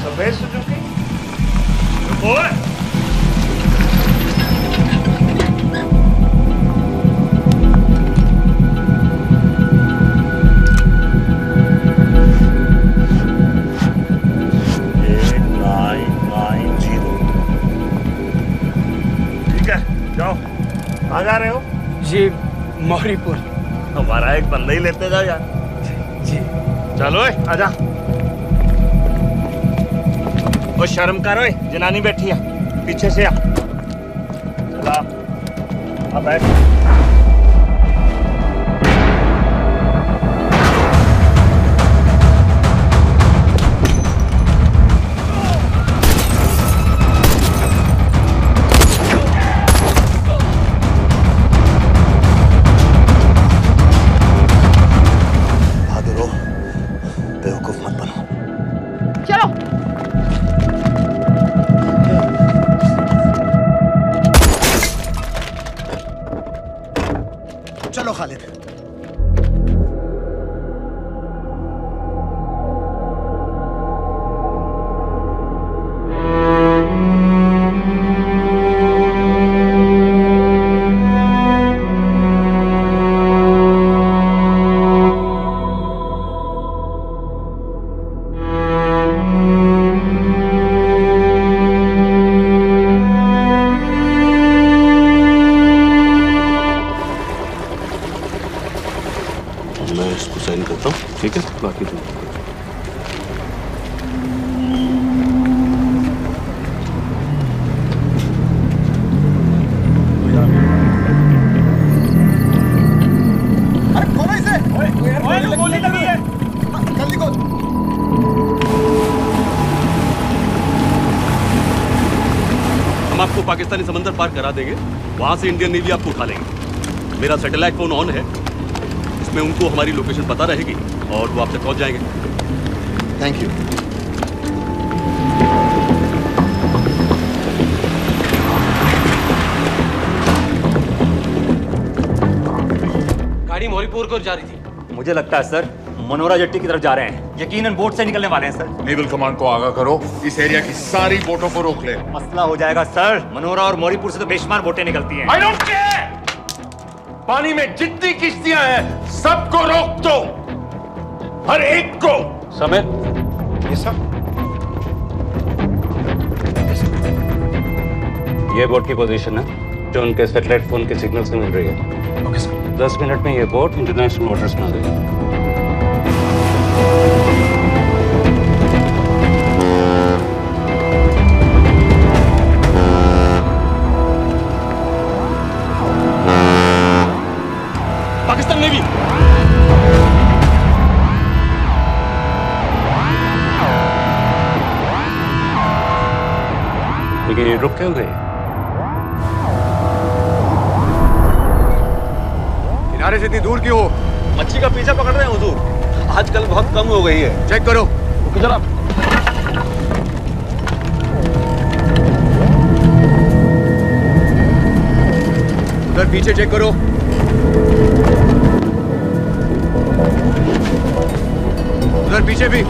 सफेद सुजुकी। ओए जाओ। कहाँ जा रहे हो? जी मौरीपुर। हमारा एक बंदा ही लेते जाओ यार। जी चलो आजा। और शर्म करो, जनानी बैठी है पीछे से आ। चला अब बैठ। चलो खालिद। ठीक है, बाकी तुम गोली लगी है। जल्दी खोल। हम आपको पाकिस्तानी समंदर पार करा देंगे, वहां से इंडियन नेवी आपको उठा लेंगे। मेरा सैटेलाइट फोन ऑन है, इसमें उनको हमारी लोकेशन पता रहेगी और वो आप तक पहुंच जाएंगे। Thank you. गाड़ी मौरीपुर को जा रही थी। मुझे लगता है सर मनोरा जेट्टी की तरफ जा रहे हैं। यकीनन बोट से निकलने वाले हैं सर। नेवल कमांड को आगाह करो, इस एरिया की सारी बोटों को रोक ले। मसला हो जाएगा सर। मनोरा और मौरीपुर से तो बेशुमार बोटें निकलती हैं। I don't care! पानी में जितनी किश्तियां हैं सबको रोक दो, हर एक को। समित। ये सब ये बोट की पोजीशन है जो उनके सैटेलाइट फोन के सिग्नल से मिल रही है। Okay sir. 10 मिनट में ये बोट इंटरनेशनल वाटर्स में आ गई। पाकिस्तान नेवी। लेकिन ये रुक क्यों गए? किनारे से इतनी दूर क्यों हो? मच्छी का पीछा पकड़ रहे हैं हुजूर। आजकल बहुत कम हो गई है। चेक करो। रुको जरा। उधर पीछे चेक करो। उधर पीछे भी।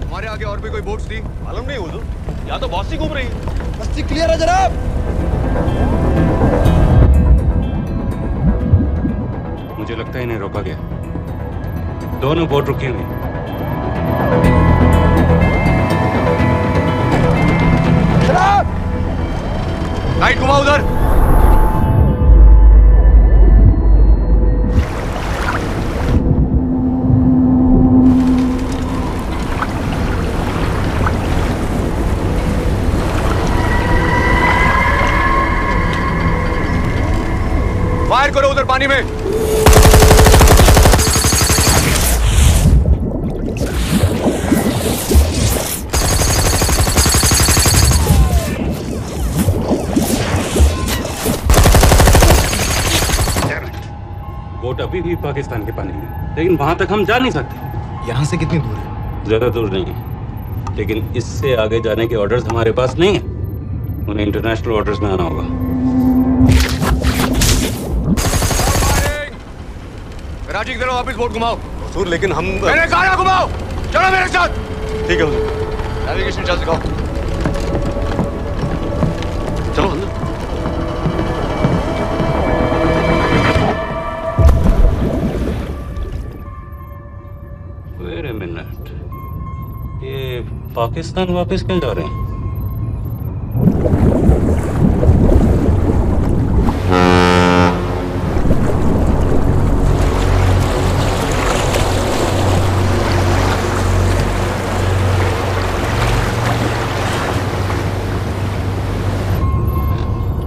हमारे आगे और भी कोई बोट्स थी? मालूम नहीं हुजूर, यहाँ तो बहुत सी घूम रही है। बस्ती क्लियर है जनाब। मुझे लगता है इन्हें रोका गया। दोनों बोट रुकी हुई। जनाब! लाइट घुमाओ उधर। फायर करो उधर पानी में। बोट अभी भी पाकिस्तान के पानी में, लेकिन वहां तक हम जा नहीं सकते। यहाँ से कितनी दूर है? ज्यादा दूर नहीं है, लेकिन इससे आगे जाने के ऑर्डर्स हमारे पास नहीं है। उन्हें इंटरनेशनल ऑर्डर्स में आना होगा। राजी की तरफ वापस बोट घुमाओ। हुजूर लेकिन हम मैंने कहा ना घुमाओ। चलो मेरे साथ। ठीक है हुजूर। नेविगेशन चार्ज दिखाओ। चलो अंदर। Wait a minute. ये पाकिस्तान वापस क्यों जा रहे हैं?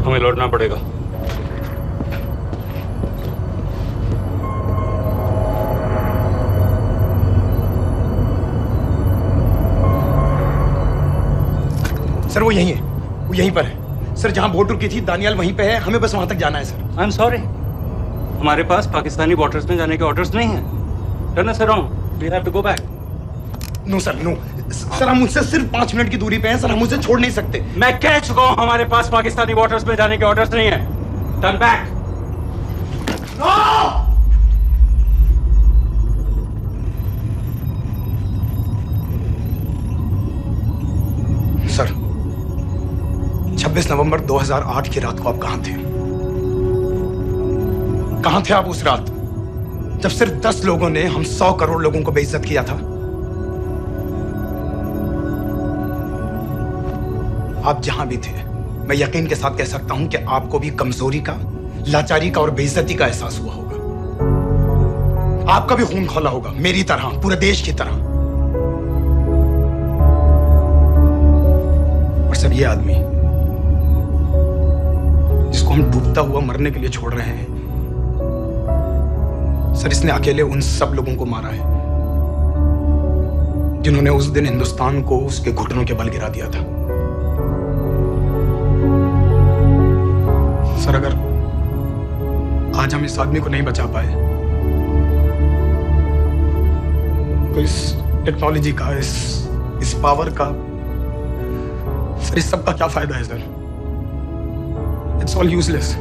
हमें लौटना पड़ेगा। सर वो यहीं है, वो यहीं पर है। सर जहां बोट रुकी थी दानियाल वहीं पे है, हमें बस वहां तक जाना है सर। आई एम सॉरी, हमारे पास पाकिस्तानी वाटर्स में जाने के ऑर्डर्स नहीं है। Turn us around, we have to go back. No sir no, sir हम मुझसे सिर्फ 5 मिनट की दूरी पे हैं सर, हम मुझे छोड़ नहीं सकते। मैं कह चुका हूं हमारे पास पाकिस्तानी वाटर्स में जाने के ऑर्डर्स नहीं है। Turn back. सर 26 नवंबर 2008 की रात को आप कहां थे? कहां थे आप उस रात जब सिर्फ 10 लोगों ने हम 100 करोड़ लोगों को बेइज्जत किया था? आप जहां भी थे, मैं यकीन के साथ कह सकता हूं कि आपको भी कमजोरी का, लाचारी का और बेइज्जती का एहसास हुआ होगा। आपका भी खून खौला होगा, मेरी तरह, पूरे देश की तरह। और सर ये आदमी जिसको हम डूबता हुआ मरने के लिए छोड़ रहे हैं, सर इसने अकेले उन सब लोगों को मारा है जिन्होंने उस दिन हिंदुस्तान को उसके घुटनों के बल गिरा दिया था। सर अगर आज हम इस आदमी को नहीं बचा पाए तो इस टेक्नोलॉजी का, इस पावर का, सर इस सब का क्या फायदा है सर? It's all useless.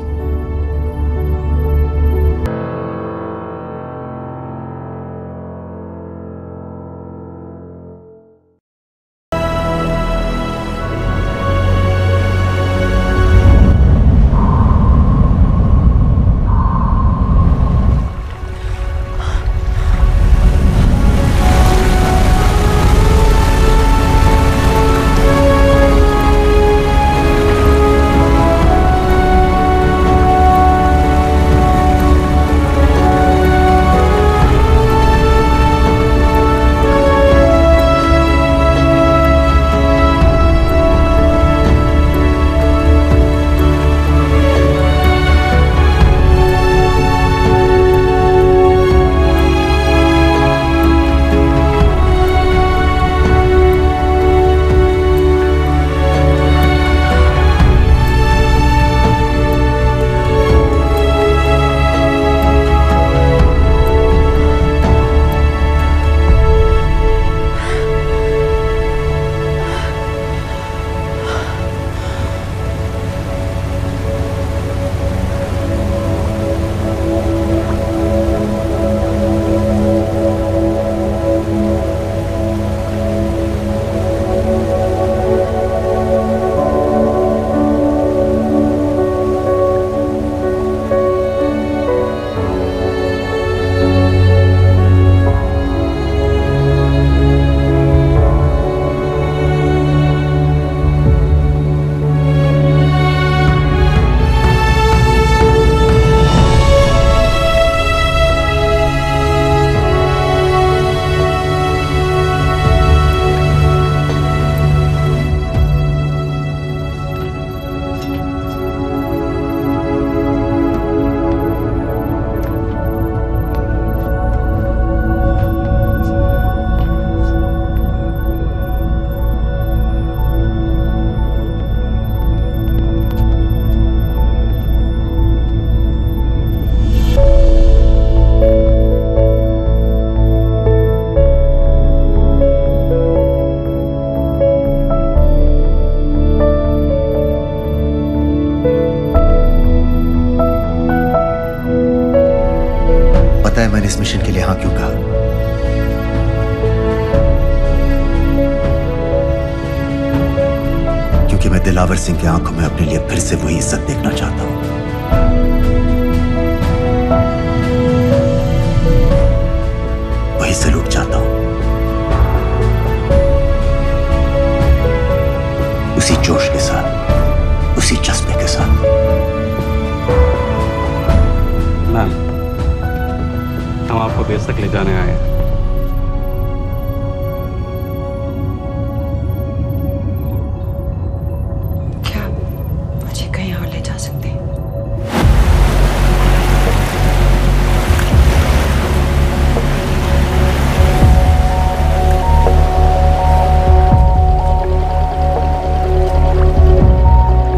मैंने इस मिशन के लिए हाँ क्यों कहा? क्योंकि मैं दिलावर सिंह की आंखों में अपने लिए फिर से वही इज्जत देखना चाहता हूं। वही सलूट चाहता हूं, उसी जोश के साथ, उसी जज्बे के साथ। मैम, हम आपको बेस तक ले जाने आए हैं। क्या मुझे कहीं और ले जा सकते हैं?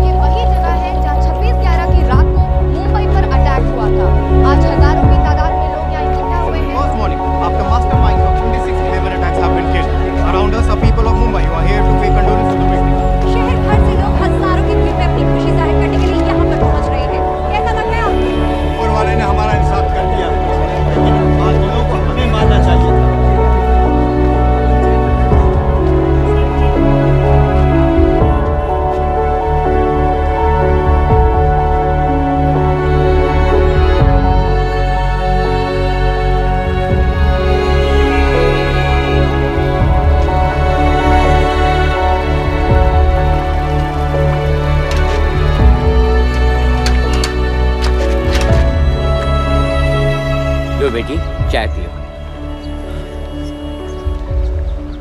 ये वही जगह है जहाँ 26/11 की रात को मुंबई पर अटैक हुआ था। आज हजारों की तादाद में लोग यहाँ इकट्ठा हुए हैं। First morning, after masterminds of 26/11 attacks have been killed, around us are people of Mumbai who are here to pay condolence to the victims. शहर भर से लोग हजारों की भीड़ में अपनी खुशी जाहिर करने के लिए यहाँ पर पहुँच रहे हैं। कैसा लग रहा है आपको? ऊपर वाले ने हमारा इंसाफ कर दिया, लेकिन बादलों को हमें मानना चाहिए था। लो बेटी, चाय पियो।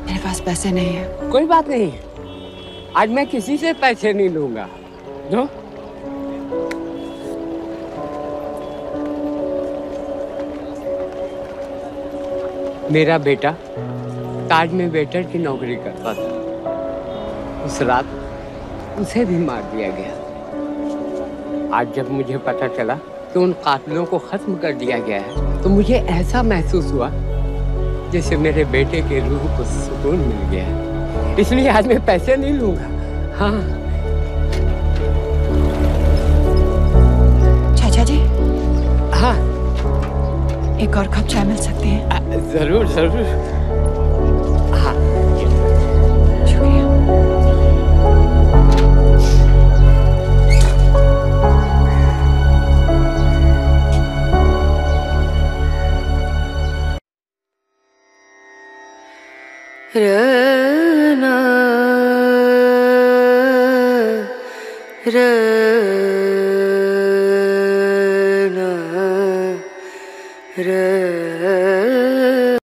मेरे पास पैसे नहीं है। कोई बात नहीं, आज मैं किसी से पैसे नहीं लूंगा। जो मेरा बेटा ताज में वेटर की नौकरी करता था। उस रात उसे भी मार दिया गया। आज जब मुझे पता चला कि उन कातिलों को खत्म कर दिया गया है, तो मुझे ऐसा महसूस हुआ जैसे मेरे बेटे के रूह को सुकून मिल गया। इसलिए आज मैं पैसे नहीं लूंगा। हाँ चाचा जी, हाँ, एक और कप चाय मिल सकती है? जरूर जरूर। हाँ, शुक्रिया। रना रना रना